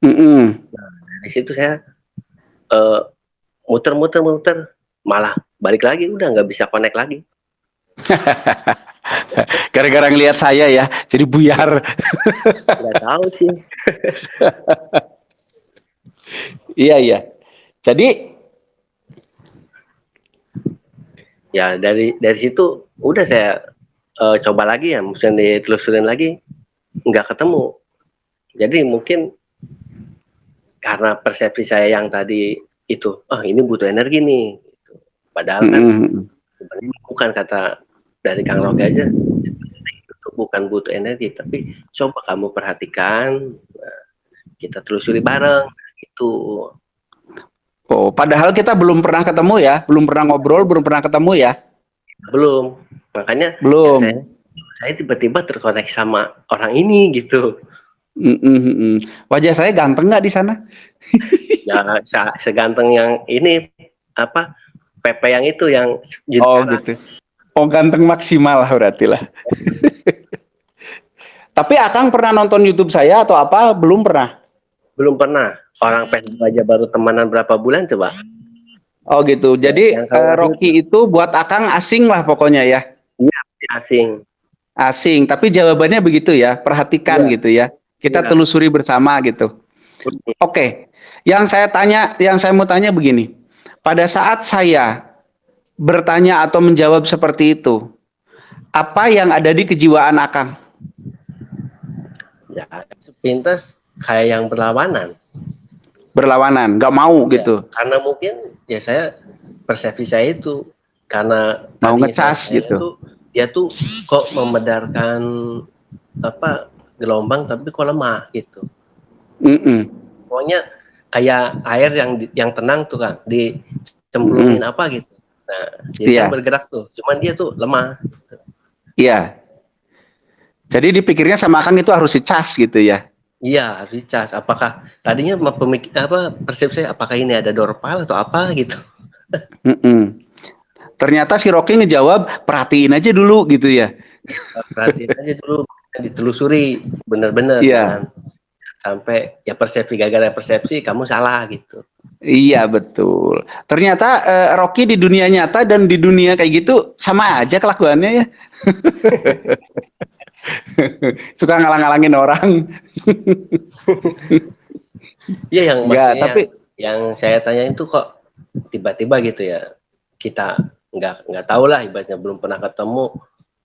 Nah, dari situ saya muter-muter, malah balik lagi, udah nggak bisa connect lagi. Gara-gara ngelihat saya ya, jadi buyar. Nggak tahu sih. Iya. Jadi ya dari situ udah saya coba lagi ya, mesti ditelusurin lagi, nggak ketemu. Jadi mungkin karena persepsi saya yang tadi itu, ini butuh energi nih. Padahal kan bukan, kata dari Kang Rocky aja, itu bukan butuh energi, tapi coba kamu perhatikan, kita telusuri bareng gitu. Oh, padahal kita belum pernah ketemu ya, belum pernah ngobrol, belum pernah ketemu ya. Belum, makanya belum. Ya saya tiba-tiba terkoneksi sama orang ini gitu. Wajah saya ganteng nggak di sana? Ya seganteng yang ini apa, Pepe yang itu yang gitu. Oh, ganteng maksimal berarti lah. Tapi Akang pernah nonton YouTube saya atau apa? Belum pernah. Belum pernah. Orang Facebook aja baru temanan berapa bulan coba. Oh gitu. Jadi Rocky itu buat Akang asing lah pokoknya ya. Iya, asing. Asing, tapi jawabannya begitu ya. Perhatikan gitu ya. Kita telusuri bersama gitu. Oke. Yang saya mau tanya begini. Pada saat saya bertanya atau menjawab seperti itu, apa yang ada di kejiwaan Akang? Ya, sepintas kayak yang berlawanan. Berlawanan, nggak mau gitu. Karena mungkin ya saya, persepsi saya itu karena mau ngecas gitu. Dia tuh kok memedarkan apa gelombang tapi kok lemah gitu. Pokoknya kayak air yang tenang tuh Kang, dicemplungin apa gitu. Nah, dia kan bergerak tuh, cuman dia tuh lemah. Iya. Jadi dipikirnya sama Akang itu harus dicas gitu ya. Iya, dicas. Apakah tadinya persepsi saya, apakah ini ada dorpal atau apa gitu. Ternyata si Rocky ngejawab, perhatiin aja dulu gitu ya. Perhatiin aja dulu, ditelusuri bener-bener. Jangan sampai ya gara-gara persepsi kamu salah gitu. Iya betul. Ternyata Rocky di dunia nyata dan di dunia kayak gitu sama aja kelakuannya ya. Suka ngalang-ngalangin orang. Iya, yang maksudnya tapi yang saya tanya itu kok tiba-tiba gitu ya, kita nggak tahu lah, ibaratnya belum pernah ketemu,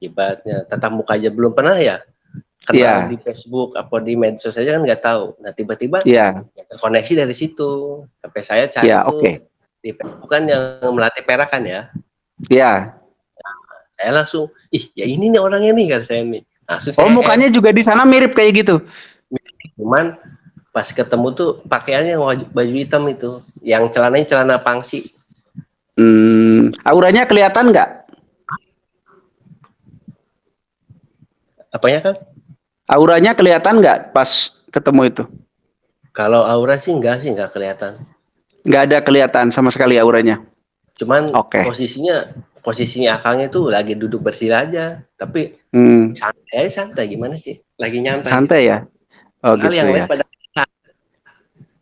ibaratnya tatap muka aja belum pernah ya, kenal di Facebook apa di medsos saja kan nggak tahu. Nah tiba-tiba ya terkoneksi dari situ, sampai saya cari di Facebook kan yang melatih perakan ya. Iya. Nah, saya langsung, ya ini nih orangnya nih kan saya nih. Mukanya juga di sana mirip kayak gitu. Cuman pas ketemu tuh pakaiannya baju hitam itu, yang celananya celana pangsi. Auranya kelihatan nggak? Apanya kan? Auranya kelihatan nggak pas ketemu itu? Kalau aura sih nggak kelihatan. Nggak ada kelihatan sama sekali auranya. Cuman posisinya Akangnya tuh lagi duduk bersih aja, tapi santai gimana sih? Lagi nyantai. Santai gitu. Ya. Oh gitu yang ya.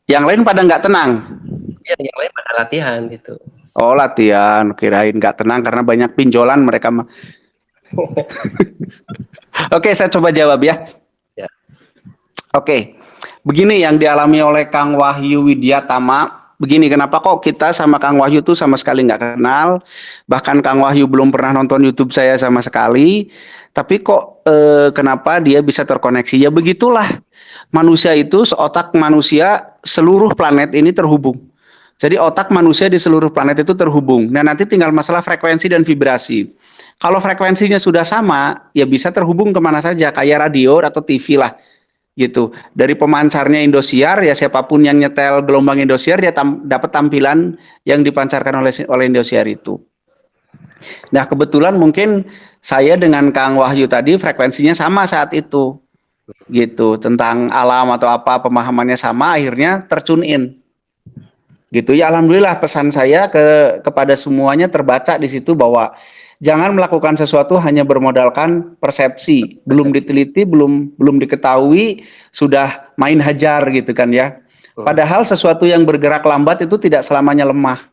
Yang lain pada nggak tenang. Iya, yang lain pada latihan gitu. Oh latihan, kirain nggak tenang karena banyak pinjolan mereka mah. Oke, saya coba jawab ya. Oke, begini yang dialami oleh Kang Wahyu Widyatama. Begini, kenapa kok kita sama Kang Wahyu tuh sama sekali nggak kenal, bahkan Kang Wahyu belum pernah nonton YouTube saya sama sekali, tapi kok kenapa dia bisa terkoneksi? Ya begitulah, manusia itu seotak manusia seluruh planet ini terhubung. Jadi otak manusia di seluruh planet itu terhubung. Nah nanti tinggal masalah frekuensi dan vibrasi. Kalau frekuensinya sudah sama, ya bisa terhubung kemana saja, kayak radio atau TV lah. Gitu. Dari pemancarnya Indosiar ya siapapun yang nyetel gelombang Indosiar dia dapat tampilan yang dipancarkan oleh Indosiar itu. Nah, kebetulan mungkin saya dengan Kang Wahyu tadi frekuensinya sama saat itu. Gitu, tentang alam atau apa pemahamannya sama, akhirnya tertune in. Gitu ya, alhamdulillah pesan saya kepada semuanya terbaca di situ bahwa jangan melakukan sesuatu hanya bermodalkan persepsi, belum diteliti, belum diketahui, sudah main hajar gitu kan ya. Padahal sesuatu yang bergerak lambat itu tidak selamanya lemah.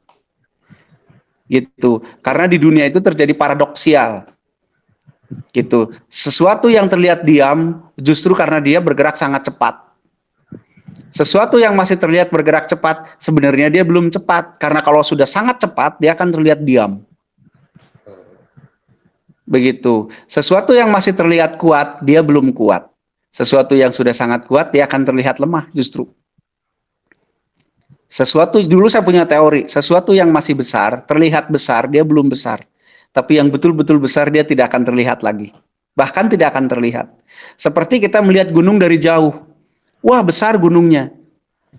Gitu. Karena di dunia itu terjadi paradoksial. Gitu. Sesuatu yang terlihat diam justru karena dia bergerak sangat cepat. Sesuatu yang masih terlihat bergerak cepat sebenarnya dia belum cepat, karena kalau sudah sangat cepat dia akan terlihat diam. Begitu. Sesuatu yang masih terlihat kuat, dia belum kuat. Sesuatu yang sudah sangat kuat, dia akan terlihat lemah justru. Sesuatu, dulu saya punya teori, sesuatu yang masih besar, terlihat besar, dia belum besar. Tapi yang betul-betul besar, dia tidak akan terlihat lagi. Bahkan tidak akan terlihat. Seperti kita melihat gunung dari jauh. Wah, besar gunungnya.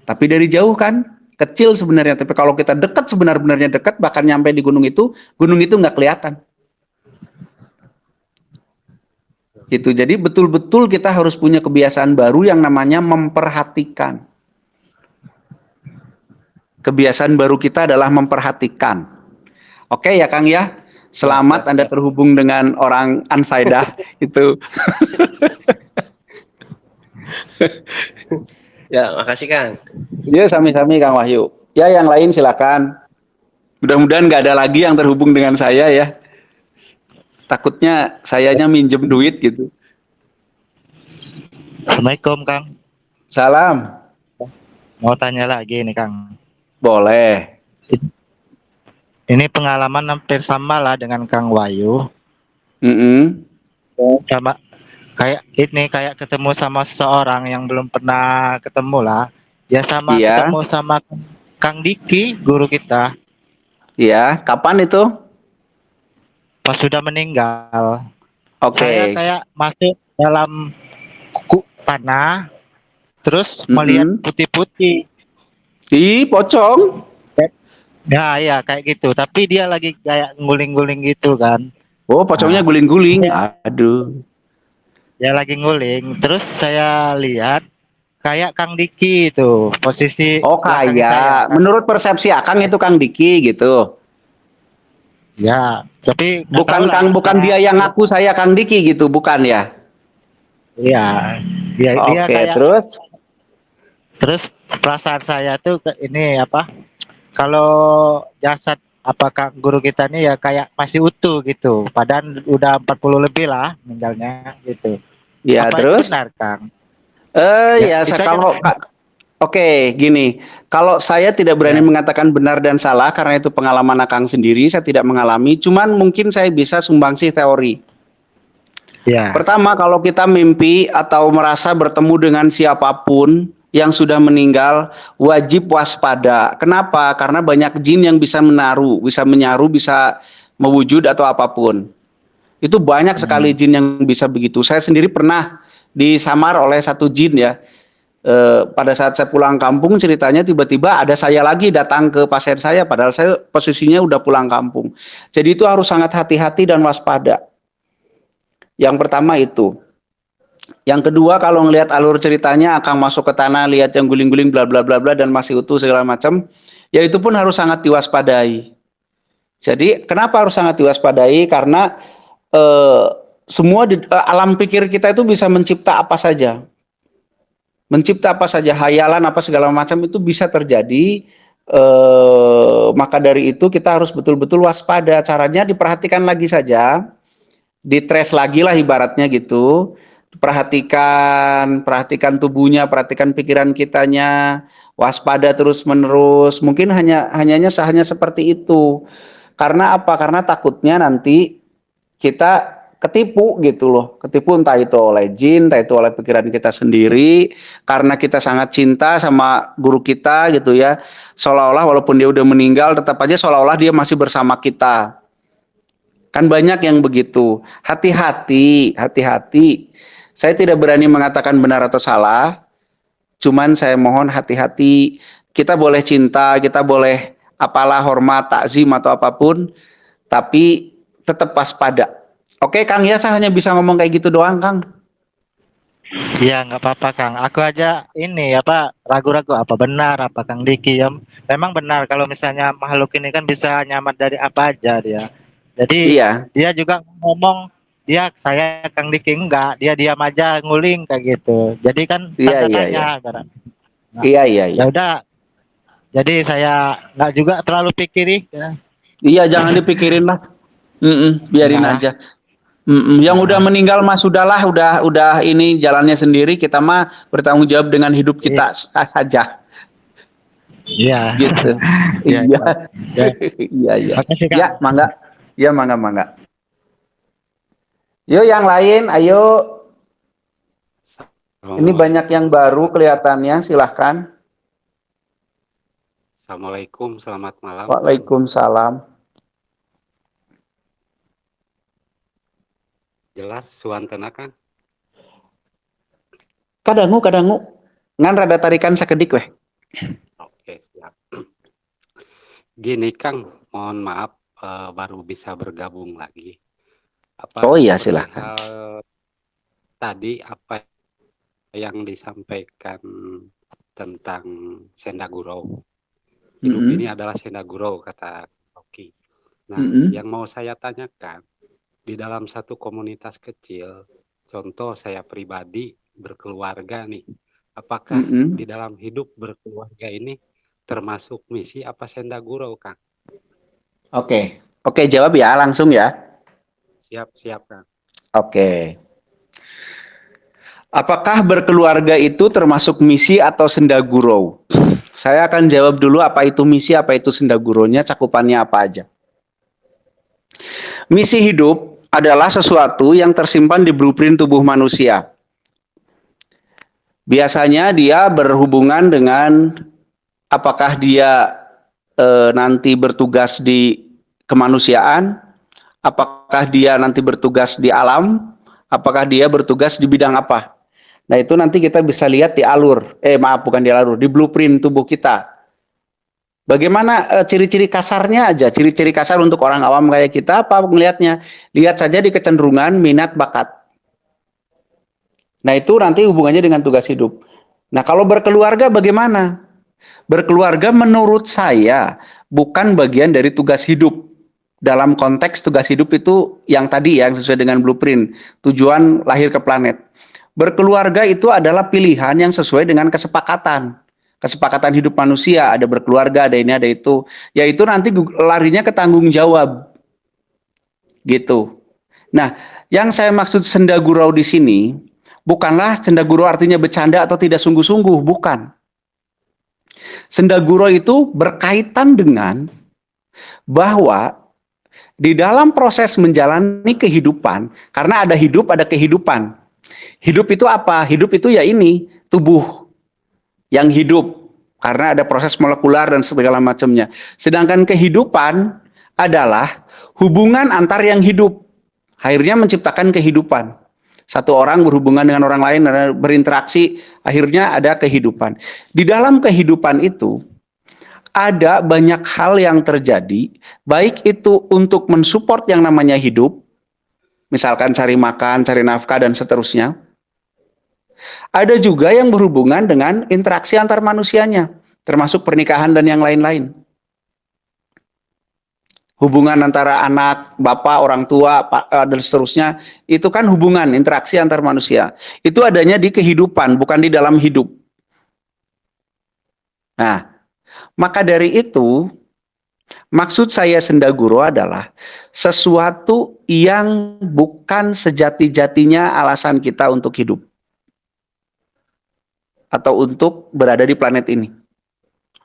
Tapi dari jauh kan, kecil sebenarnya. Tapi kalau kita dekat, sebenar-benarnya dekat, bahkan nyampe di gunung itu nggak kelihatan. Gitu. Jadi betul-betul kita harus punya kebiasaan baru yang namanya memperhatikan. Kebiasaan baru kita adalah memperhatikan. Oke ya Kang ya? Selamat Anda terhubung dengan orang Anfaidah itu. Ya, makasih Kang. Ya, sami-sami Kang Wahyu. Ya, yang lain silakan. Mudah-mudahan nggak ada lagi yang terhubung dengan saya ya. Takutnya sayanya minjem duit gitu. Assalamualaikum Kang. Salam. Mau tanya lagi nih Kang. Boleh. Ini pengalaman hampir sama lah dengan Kang Wahyu. Sama kayak ketemu sama seseorang yang belum pernah ketemu lah. Ya sama ketemu sama Kang Diki, guru kita. Iya, kapan itu? Pas sudah meninggal. Oke. Saya kayak masuk dalam tanah, terus melihat putih-putih. Ih, pocong. Ya, ya kayak gitu. Tapi dia lagi kayak nguling-nguling gitu kan. Oh, pocongnya guling-guling. Aduh. Dia lagi nguling. Terus saya lihat kayak Kang Diki itu posisi. Oh, kayak. Menurut persepsi Akang itu Kang Diki gitu. Ya, tapi bukan dia yang ngaku saya Kang Diki gitu, bukan ya? Iya, dia kayak. Terus perasaan saya tuh ini apa? Kalau jasad apakah guru kita ini ya kayak masih utuh gitu, padahal udah 40 lebih lah meninggalnya gitu. Ya, apa terus? Itu benar, Kang? Oke, gini, kalau saya tidak berani mengatakan benar dan salah karena itu pengalaman Akang sendiri, saya tidak mengalami, cuman mungkin saya bisa sumbangsih teori. Ya. Pertama, kalau kita mimpi atau merasa bertemu dengan siapapun yang sudah meninggal, wajib waspada. Kenapa? Karena banyak jin yang bisa menyaru, bisa mewujud atau apapun. Itu banyak sekali jin yang bisa begitu. Saya sendiri pernah disamar oleh satu jin ya. Pada saat saya pulang kampung ceritanya tiba-tiba ada saya lagi datang ke pasien saya padahal saya posisinya udah pulang kampung. Jadi itu harus sangat hati-hati dan waspada. Yang pertama itu. Yang kedua kalau ngelihat alur ceritanya Akang masuk ke tanah lihat yang guling-guling bla bla bla bla dan masih utuh segala macam, ya itu pun harus sangat diwaspadai. Jadi kenapa harus sangat diwaspadai? Karena semua alam pikir kita itu bisa mencipta apa saja. Mencipta apa saja, hayalan apa segala macam itu bisa terjadi. Maka dari itu kita harus betul-betul waspada. Caranya diperhatikan lagi saja, ditres lagi lah ibaratnya gitu. Perhatikan tubuhnya, perhatikan pikiran kitanya, waspada terus menerus. Mungkin hanya seperti itu. Karena apa? Karena takutnya nanti kita ketipu gitu loh, ketipu entah itu oleh jin, entah itu oleh pikiran kita sendiri, karena kita sangat cinta sama guru kita gitu ya, seolah-olah walaupun dia udah meninggal, tetap aja seolah-olah dia masih bersama kita. Kan banyak yang begitu. Hati-hati. Saya tidak berani mengatakan benar atau salah, cuman saya mohon hati-hati. Kita boleh cinta, kita boleh apalah hormat, takzim atau apapun, tapi tetap waspada. Oke Kang ya, saya hanya bisa ngomong kayak gitu doang Kang. Iya nggak apa-apa Kang. Aku aja ini ragu-ragu apa benar apa Kang Diki ya. Memang benar kalau misalnya makhluk ini kan bisa nyamar dari apa aja dia. Jadi dia juga ngomong saya Kang Diki enggak, dia diam aja nguling kayak gitu. Jadi kan tanda tanya. Nah, Iya, iya, ya iya. udah, jadi saya nggak juga terlalu pikirin ya. Iya, jangan dipikirin lah. Biarin Enggak lah. aja. Yang udah Nah, meninggal mah sudahlah, udah ini jalannya sendiri. Kita mah bertanggung jawab dengan hidup kita saja, iya. gitu. Iya, Iya, iya. Ya, iya, iya. makasih Ya, Kang. mangga. Ya, mangga, mangga. Yuk yang lain, ayo. Ini banyak yang baru kelihatannya. Silahkan. Assalamualaikum, selamat malam. Waalaikumsalam. Jelas suantena kan? Kadangu. Ngan rada tarikan sakedik weh. Oke, siap. Gini Kang, mohon maaf baru bisa bergabung lagi. Oh iya, silahkan. Tadi apa yang disampaikan tentang Sendaguro. Hidup ini adalah Sendaguro, kata Oki. Nah, yang mau saya tanyakan, di dalam satu komunitas kecil, contoh saya pribadi berkeluarga nih, apakah di dalam hidup berkeluarga ini termasuk misi apa Sendaguro, Kang? Oke, jawab ya langsung ya. Siap, Kang. Oke. Apakah berkeluarga itu termasuk misi atau Sendaguro? Saya akan jawab dulu apa itu misi, apa itu Sendaguronya, cakupannya apa aja. Misi hidup adalah sesuatu yang tersimpan di blueprint tubuh manusia. Biasanya dia berhubungan dengan apakah dia nanti bertugas di kemanusiaan, apakah dia nanti bertugas di alam, apakah dia bertugas di bidang apa. Nah itu nanti kita bisa lihat di di blueprint tubuh kita. Bagaimana ciri-ciri kasarnya aja, ciri-ciri kasar untuk orang awam kayak kita apa melihatnya? Lihat saja di kecenderungan, minat, bakat. Nah itu nanti hubungannya dengan tugas hidup. Nah kalau berkeluarga bagaimana? Berkeluarga menurut saya bukan bagian dari tugas hidup. Dalam konteks tugas hidup itu yang tadi yang sesuai dengan blueprint, tujuan lahir ke planet. Berkeluarga itu adalah pilihan yang sesuai dengan kesepakatan. Kesepakatan hidup manusia, ada berkeluarga, ada ini, ada itu. Yaitu nanti larinya ke tanggung jawab. Gitu. Nah, yang saya maksud Sendagurau di sini, bukanlah Sendagurau artinya bercanda atau tidak sungguh-sungguh, bukan. Sendagurau itu berkaitan dengan bahwa di dalam proses menjalani kehidupan, karena ada hidup, ada kehidupan. Hidup itu apa? Hidup itu ya ini, tubuh yang hidup. Karena ada proses molekular dan segala macamnya. Sedangkan kehidupan adalah hubungan antar yang hidup. Akhirnya menciptakan kehidupan. Satu orang berhubungan dengan orang lain, berinteraksi, akhirnya ada kehidupan. Di dalam kehidupan itu, ada banyak hal yang terjadi, baik itu untuk mensupport yang namanya hidup, misalkan cari makan, cari nafkah, dan seterusnya. Ada juga yang berhubungan dengan interaksi antar manusianya, termasuk pernikahan dan yang lain-lain. Hubungan antara anak, bapak, orang tua, dan seterusnya, itu kan hubungan, interaksi antar manusia. Itu adanya di kehidupan, bukan di dalam hidup. Nah, maka dari itu, maksud saya Sendaguro adalah sesuatu yang bukan sejati-jatinya alasan kita untuk hidup. Atau untuk berada di planet ini.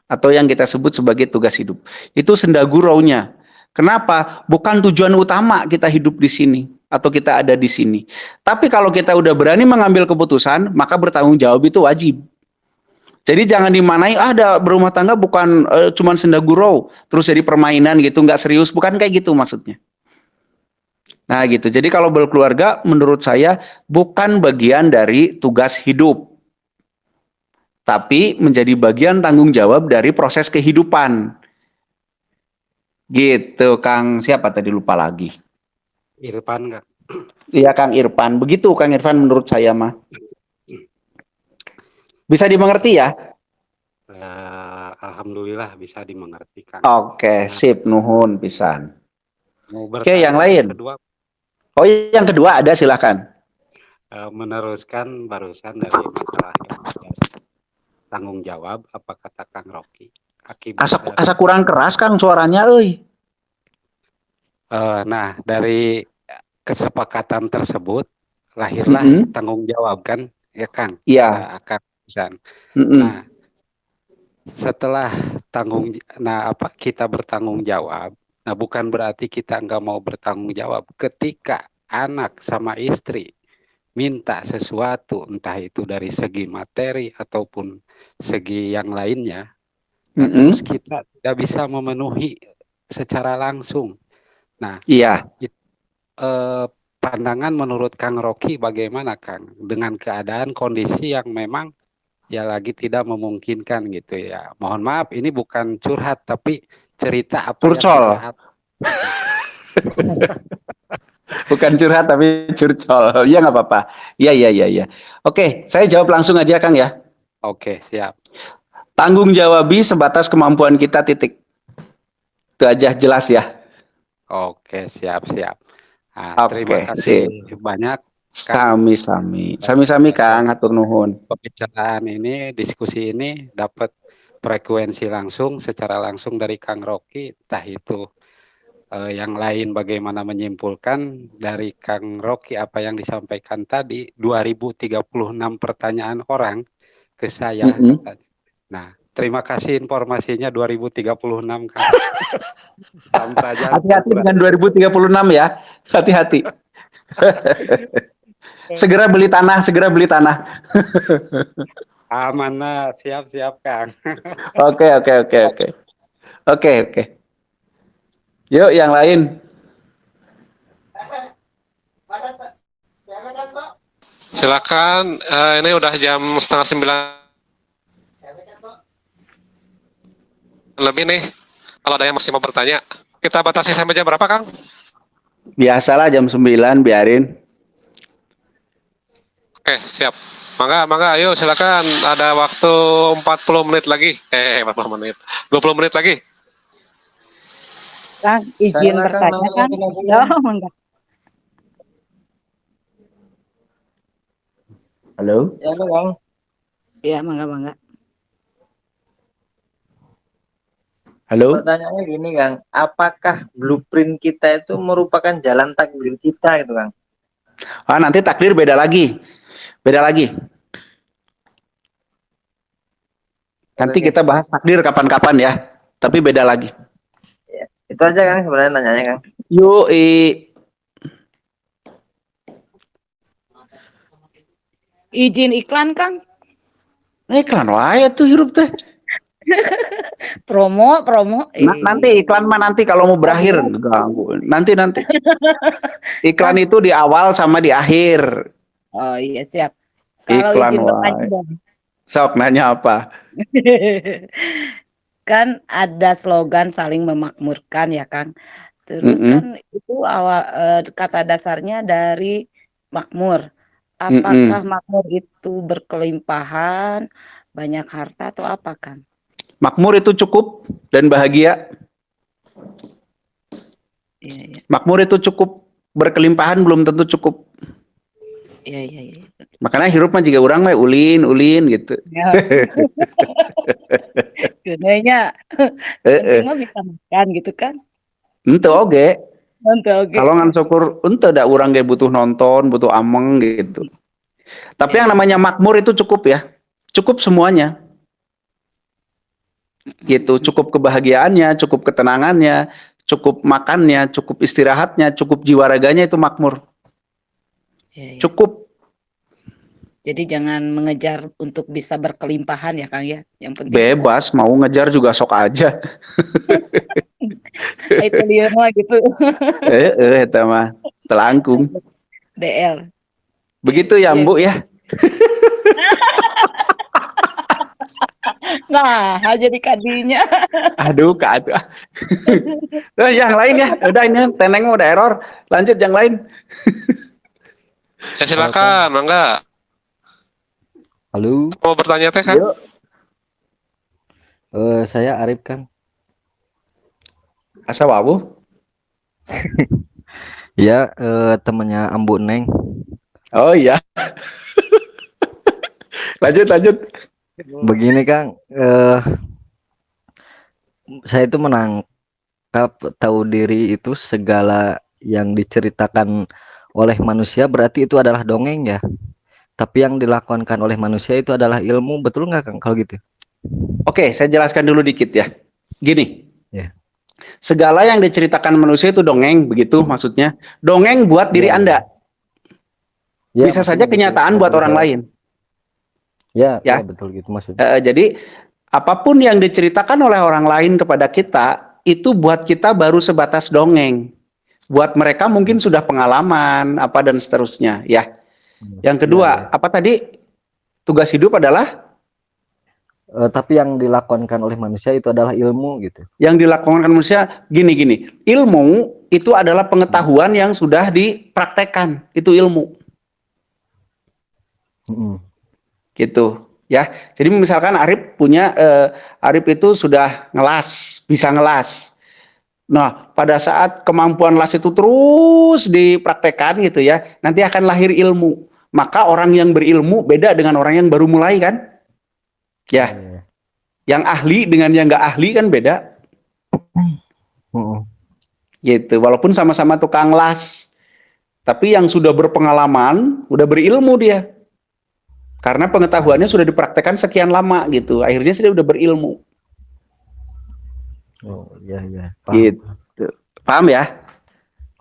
Atau yang kita sebut sebagai tugas hidup. Itu Sendaguraunya. Kenapa? Bukan tujuan utama kita hidup di sini. Atau kita ada di sini. Tapi kalau kita udah berani mengambil keputusan, maka bertanggung jawab itu wajib. Jadi jangan dimanai, ada berumah tangga bukan cuman Sendagurau, terus jadi permainan gitu, nggak serius. Bukan kayak gitu maksudnya. Nah gitu, jadi kalau berkeluarga menurut saya bukan bagian dari tugas hidup. Tapi menjadi bagian tanggung jawab dari proses kehidupan. Gitu, Kang. Siapa tadi lupa lagi? Irfan, Kang. Iya, Kang Irfan. Begitu, Kang Irfan menurut saya mah. Bisa dimengerti ya? Alhamdulillah bisa dimengerti, Kang. Oke, sip. Nuhun pisan. Oke, yang lain. Kedua. Oh, yang kedua ada, silakan. Meneruskan barusan dari masalah yang tanggung jawab apa kata Kang Rocky Asa, akibat dari asa kurang keras Kang suaranya euy. nah dari kesepakatan tersebut lahirlah tanggung jawab kan ya Kang Iya. kata Kang Iksan. Mm-mm. Nah setelah kita bertanggung jawab, nah bukan berarti kita nggak mau bertanggung jawab ketika anak sama istri minta sesuatu, entah itu dari segi materi ataupun segi yang lainnya, nah terus kita tidak bisa memenuhi secara langsung. Nah, Iya. pandangan menurut Kang Rocky bagaimana Kang dengan keadaan kondisi yang memang ya lagi tidak memungkinkan gitu ya. Mohon maaf ini bukan curhat tapi cerita apa yang Curcol. sudah Bukan curhat tapi curcol. Ya nggak apa-apa. Iya. Oke, saya jawab langsung aja Kang ya. Oke, siap. Tanggung jawabi sebatas kemampuan kita titik. Itu aja jelas ya. Oke, siap. Nah, terima Oke, kasih sip. banyak Kang. Sami-sami Kang, hatur nuhun. Pembicaraan ini, diskusi ini dapat frekuensi langsung secara langsung dari Kang Rocky, entah itu yang lain bagaimana menyimpulkan dari Kang Rocky apa yang disampaikan tadi 2036 pertanyaan orang ke saya. Nah, terima kasih informasinya 2036 Kang. Hati-hati dengan 2036 ya. Hati-hati. Segera beli tanah. Amanah, siap Kang. Oke. Yuk yang lain. Silakan, ini udah jam 8:30 lebih nih. Kalau ada yang masih mau bertanya, kita batasi sampai jam berapa, Kang? Biasalah jam 9 biarin. Oke, siap. Mangga, ayo silakan. Ada waktu 40 menit lagi. 40 menit. 20 menit lagi. Kang, izin bertanya kan? Oh, enggak. Halo? Ya, Kang. Iya, mangga. Halo? Pertanyaannya gini, Kang. Apakah blueprint kita itu merupakan jalan takdir kita gitu, Kang? Nanti takdir beda lagi. Nanti kita bahas takdir kapan-kapan ya. Tapi beda lagi. Ya, itu aja Kang sebenarnya nanyanya, Kang. Yuk, Izin iklan, Kang. Iklan wae tuh hirup teh. Promo. Nanti iklan mah nanti kalau mau berakhir ganggu. Nanti. Iklan itu di awal sama di akhir. Oh iya, siap. Kalau Iklan izin bertanya wae. dong. Sok nanya apa? Kan ada slogan saling memakmurkan ya, Kang. Terus kan itu kata dasarnya dari makmur. Apakah makmur itu berkelimpahan, banyak harta atau apa, Kang? Makmur itu cukup dan bahagia. Iya. Makmur itu cukup, berkelimpahan belum tentu cukup. Iya. Makanya hirup mah juga orang mah ulin gitu. Ya. Gunanya penting mah bisa makan gitu kan? Ente oge. Kalau ngan syukur ente da urang ge butuh nonton, butuh ameng gitu. Tapi yang namanya makmur itu cukup ya. Cukup semuanya. Gitu, cukup kebahagiaannya, cukup ketenangannya, cukup makannya, cukup istirahatnya, cukup jiwa raganya itu makmur. Cukup. Jadi jangan mengejar untuk bisa berkelimpahan ya Kang ya. Yang penting bebas mau ngejar juga sok aja. Itu lieu mah gitu. Eta mah telangkung. DL. Begitu ya, Mbok ya. Nah, jadi kadinya. Aduh, kak. Yang lain ya. Udah ini teneng udah error. Lanjut yang lain. Ya silakan, mangga. Halo. Mau bertanya teh, Kang? Saya Arif, Kang. Asa wabu? Ya, temannya Ambu Neng. Oh iya. lanjut. Begini Kang, saya itu menangkap tahu diri itu segala yang diceritakan oleh manusia berarti itu adalah dongeng ya. Tapi yang dilakukan oleh manusia itu adalah ilmu, betul nggak Kang kalau gitu? Oke, saya jelaskan dulu dikit ya. Gini, Ya, segala yang diceritakan manusia itu dongeng, begitu maksudnya. Dongeng buat diri ya, Anda, ya bisa saja maksudnya gitu. kenyataan buat Jadi orang saya, lain. ya, ya Ya, betul gitu maksudnya. jadi apapun yang diceritakan oleh orang lain kepada kita itu buat kita baru sebatas dongeng. Buat mereka mungkin sudah pengalaman apa dan seterusnya. Ya. Yang Ya, ya. kedua, apa tadi? Tugas hidup adalah Tapi yang dilakukan oleh manusia itu adalah ilmu gitu. yang dilakukan manusia gini-gini. Ilmu itu adalah pengetahuan yang sudah dipraktekkan. Itu ilmu. Gitu ya. Jadi misalkan Arif punya Arif itu sudah ngelas, bisa ngelas. Nah, pada saat kemampuan las itu terus dipraktekkan gitu ya, nanti akan lahir ilmu. Maka orang yang berilmu beda dengan orang yang baru mulai kan? Ya. Yang ahli dengan yang nggak ahli kan beda. Gitu. Walaupun sama-sama tukang las, tapi yang sudah berpengalaman, udah berilmu dia. Karena pengetahuannya sudah dipraktekkan sekian lama gitu. Akhirnya dia udah berilmu. Oh, iya, iya. Paham. Gitu. Paham ya?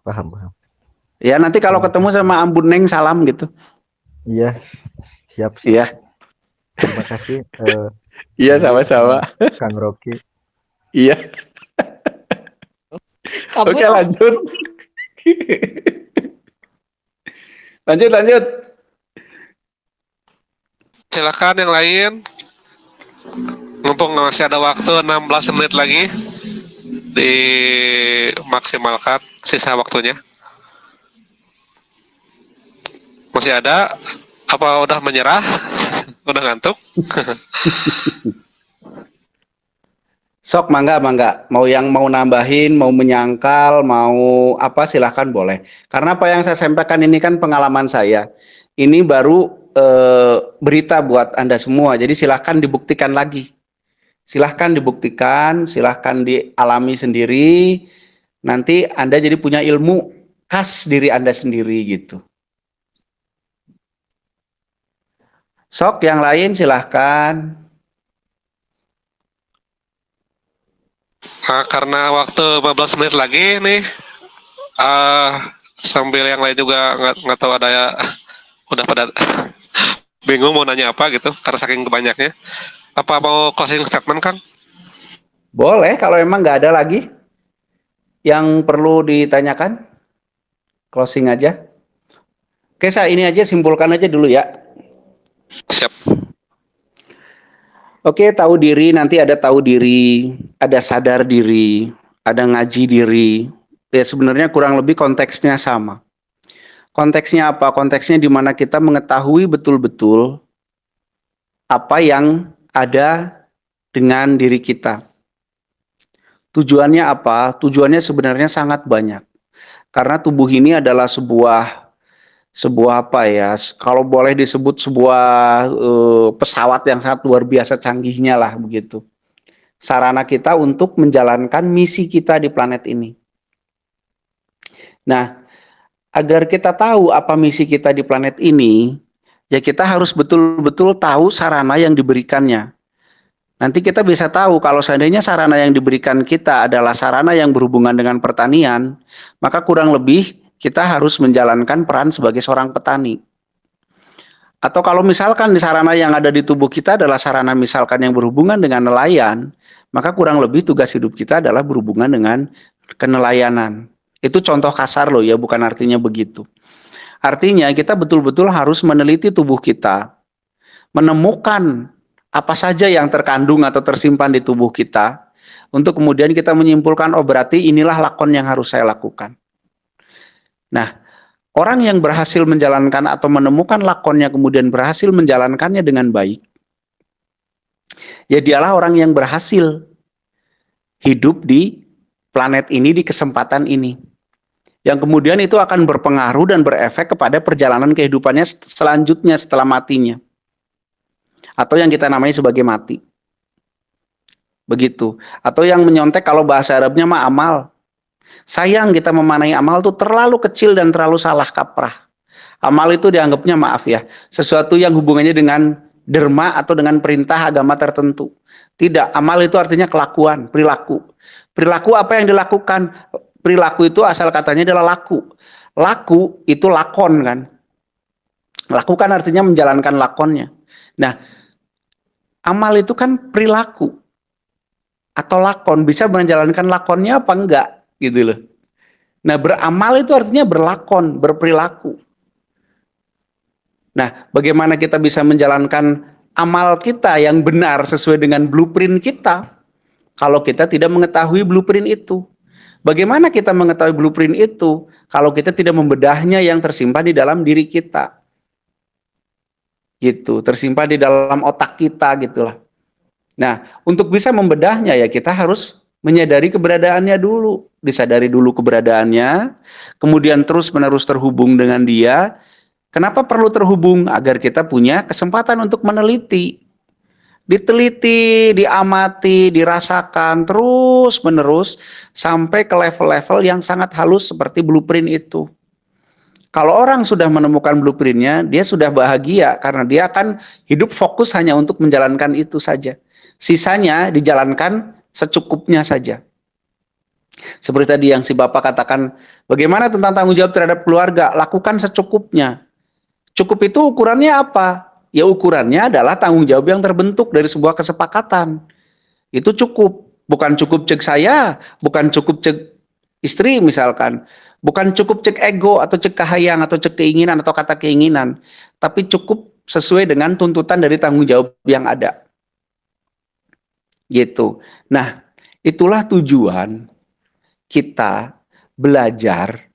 Paham, paham. Ya, nanti kalau ketemu sama Ambun Neng salam gitu. Iya. Siap, siap. Iya. Terima kasih. Iya, sama-sama. Kang Rocky. Iya. Oke, lanjut. Lanjut. Silakan yang lain. Mumpung masih ada waktu 16 menit lagi. Dimaksimalkan sisa waktunya. Masih ada? Apa udah menyerah? Udah ngantuk? Sok, mangga. Mau yang mau nambahin, mau menyangkal, mau apa silahkan boleh. Karena apa yang saya sampaikan ini kan pengalaman saya. Ini baru berita buat Anda semua. Jadi silahkan dibuktikan lagi. Silahkan dibuktikan, silahkan dialami sendiri. Nanti Anda jadi punya ilmu khas diri Anda sendiri gitu. Sok, yang lain silahkan. Nah, karena waktu 15 menit lagi nih, sambil yang lain juga nggak tahu ada ya, udah pada bingung mau nanya apa gitu, karena saking banyaknya. Apa mau closing statement, Kang? Boleh, kalau emang nggak ada lagi yang perlu ditanyakan, closing aja. Oke, saya ini aja simpulkan aja dulu ya. Siap. Oke, tahu diri, nanti ada tahu diri, ada sadar diri, ada ngaji diri. Ya sebenarnya kurang lebih konteksnya sama. Konteksnya apa? Konteksnya di mana kita mengetahui betul-betul apa yang ada dengan diri kita. Tujuannya apa? Tujuannya sebenarnya sangat banyak. Karena tubuh ini adalah sebuah apa ya, kalau boleh disebut sebuah pesawat yang sangat luar biasa canggihnya lah begitu. Sarana kita untuk menjalankan misi kita di planet ini. Nah, agar kita tahu apa misi kita di planet ini, ya kita harus betul-betul tahu sarana yang diberikannya. Nanti kita bisa tahu kalau seandainya sarana yang diberikan kita adalah sarana yang berhubungan dengan pertanian, maka kurang lebih kita harus menjalankan peran sebagai seorang petani. Atau kalau misalkan di sarana yang ada di tubuh kita adalah sarana misalkan yang berhubungan dengan nelayan, maka kurang lebih tugas hidup kita adalah berhubungan dengan kenelayanan. Itu contoh kasar loh ya, bukan artinya begitu. Artinya kita betul-betul harus meneliti tubuh kita, menemukan apa saja yang terkandung atau tersimpan di tubuh kita, untuk kemudian kita menyimpulkan, oh berarti inilah lakon yang harus saya lakukan. Nah, orang yang berhasil menjalankan atau menemukan lakonnya kemudian berhasil menjalankannya dengan baik, ya dialah orang yang berhasil hidup di planet ini, di kesempatan ini. Yang kemudian itu akan berpengaruh dan berefek kepada perjalanan kehidupannya selanjutnya setelah matinya. atau yang kita namai sebagai mati. Begitu. Atau yang menyontek kalau bahasa Arabnya mah amal. Sayang kita memanai amal itu terlalu kecil dan terlalu salah kaprah. Amal itu dianggapnya, maaf ya, sesuatu yang hubungannya dengan derma atau dengan perintah agama tertentu. Tidak, amal itu artinya kelakuan, perilaku. Perilaku apa yang dilakukan? Perilaku itu asal katanya adalah laku. Laku itu lakon kan. Lakukan artinya menjalankan lakonnya. Nah, amal itu kan perilaku atau lakon, bisa menjalankan lakonnya apa enggak gitu loh. Nah, beramal itu artinya berlakon, berperilaku. Nah, bagaimana kita bisa menjalankan amal kita yang benar sesuai dengan blueprint kita kalau kita tidak mengetahui blueprint itu? Bagaimana kita mengetahui blueprint itu kalau kita tidak membedahnya yang tersimpan di dalam diri kita? Gitu, tersimpan di dalam otak kita gitulah. Nah, untuk bisa membedahnya ya kita harus menyadari keberadaannya dulu, disadari dulu keberadaannya, kemudian terus-menerus terhubung dengan dia. Kenapa perlu terhubung? Agar kita punya kesempatan untuk meneliti. Diteliti, diamati, dirasakan terus-menerus sampai ke level-level yang sangat halus seperti blueprint itu. Kalau orang sudah menemukan blueprintnya, dia sudah bahagia karena dia akan hidup fokus hanya untuk menjalankan itu saja. Sisanya dijalankan secukupnya saja. Seperti tadi yang si Bapak katakan, bagaimana tentang tanggung jawab terhadap keluarga? Lakukan secukupnya. Cukup itu ukurannya apa? Ya ukurannya adalah tanggung jawab yang terbentuk dari sebuah kesepakatan. Itu cukup. Bukan cukup cek saya, bukan cukup cek istri misalkan. Bukan cukup cek ego atau cek kahayang atau cek keinginan atau kata keinginan. Tapi cukup sesuai dengan tuntutan dari tanggung jawab yang ada. Gitu. Nah, itulah tujuan kita belajar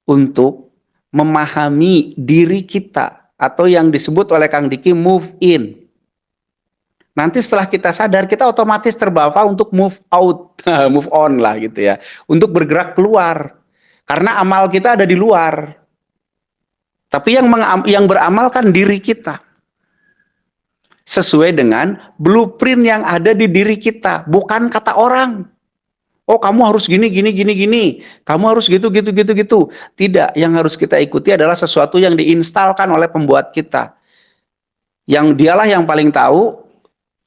untuk memahami diri kita atau yang disebut oleh Kang Diki move in. Nanti setelah kita sadar, kita otomatis terbawa untuk move out, move on lah gitu ya, untuk bergerak keluar. Karena amal kita ada di luar. Tapi yang beramal kan diri kita. Sesuai dengan blueprint yang ada di diri kita, bukan kata orang. Oh, kamu harus gini. Kamu harus gitu. Tidak, yang harus kita ikuti adalah sesuatu yang diinstalkan oleh pembuat kita. Yang dialah yang paling tahu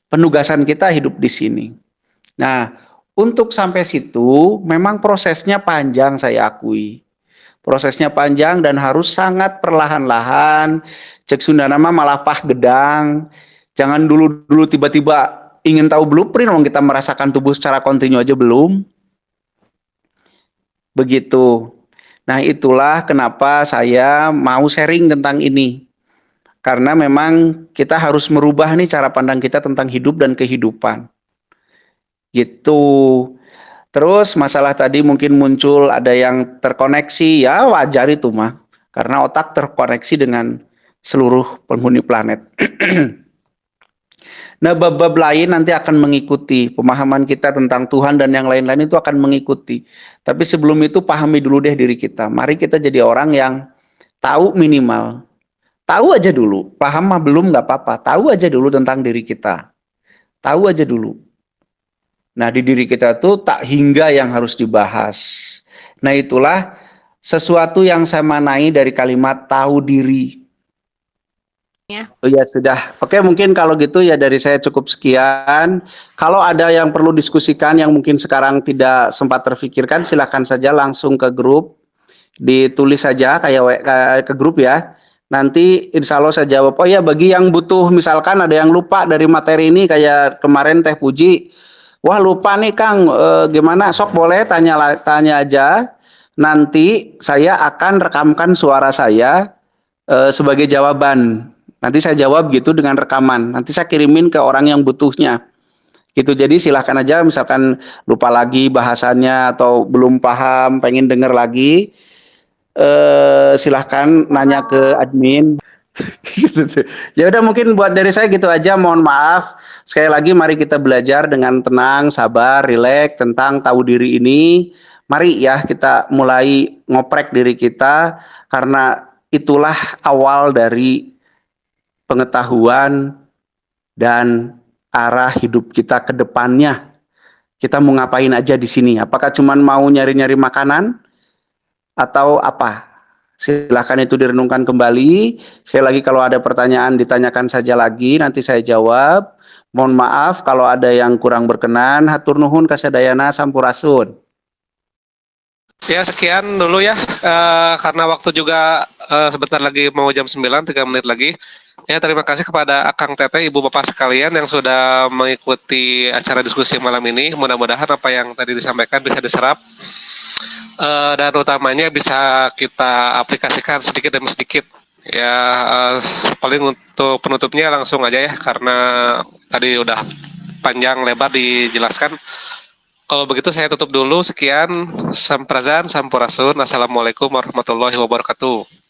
penugasan kita hidup di sini. Nah, untuk sampai situ memang prosesnya panjang, saya akui. Prosesnya panjang dan harus sangat perlahan-lahan. Cek Sunda nama malah pah gedang. Jangan dulu tiba-tiba ingin tahu blueprint, wong kita merasakan tubuh secara kontinu aja belum. Begitu. Nah, itulah kenapa saya mau sharing tentang ini. Karena memang kita harus merubah nih cara pandang kita tentang hidup dan kehidupan. Gitu. Terus masalah tadi mungkin muncul ada yang terkoneksi, ya wajar itu mah. Karena otak terkoneksi dengan seluruh penghuni planet. Nah, bab-bab lain nanti akan mengikuti pemahaman kita tentang Tuhan dan yang lain-lain itu akan mengikuti. Tapi sebelum itu pahami dulu deh diri kita. Mari kita jadi orang yang tahu minimal. Tahu aja dulu. Paham mah belum nggak apa-apa. Tahu aja dulu tentang diri kita. Tahu aja dulu. Nah, di diri kita tuh tak hingga yang harus dibahas. Nah, itulah sesuatu yang saya manai dari kalimat tahu diri. Ya. Oh ya sudah. Oke, mungkin kalau gitu ya dari saya cukup sekian. Kalau ada yang perlu diskusikan yang mungkin sekarang tidak sempat terfikirkan, silakan saja langsung ke grup, ditulis saja kayak ke grup ya. Nanti insya Allah saya jawab. Oh ya, bagi yang butuh misalkan ada yang lupa dari materi ini kayak kemarin Teh Puji, wah lupa nih Kang, gimana? Sok boleh tanya aja. Nanti saya akan rekamkan suara saya sebagai jawaban. Nanti saya jawab gitu dengan rekaman. Nanti saya kirimin ke orang yang butuhnya. Gitu. Jadi silahkan aja misalkan lupa lagi bahasannya atau belum paham, pengen denger lagi. Silahkan nanya ke admin. Ya udah mungkin buat dari saya gitu aja. Mohon maaf. Sekali lagi mari kita belajar dengan tenang, sabar, rileks tentang tahu diri ini. Mari ya kita mulai ngoprek diri kita karena itulah awal dari pengetahuan dan arah hidup kita ke depannya. Kita mau ngapain aja di sini? Apakah cuman mau nyari-nyari makanan atau apa? Silahkan itu direnungkan kembali. Sekali lagi kalau ada pertanyaan ditanyakan saja lagi, nanti saya jawab. Mohon maaf kalau ada yang kurang berkenan. Hatur nuhun kasadayana sampurasun. Ya sekian dulu ya, karena waktu juga sebentar lagi mau jam 9, 3 menit lagi. Ya terima kasih kepada Akang Teteh, Ibu Bapak sekalian yang sudah mengikuti acara diskusi malam ini. Mudah-mudahan apa yang tadi disampaikan bisa diserap. Dan utamanya bisa kita aplikasikan sedikit demi sedikit. Ya paling untuk penutupnya langsung aja ya, karena tadi udah panjang lebar dijelaskan. Kalau begitu saya tutup dulu. Sekian, sampurasun. Assalamualaikum warahmatullahi wabarakatuh.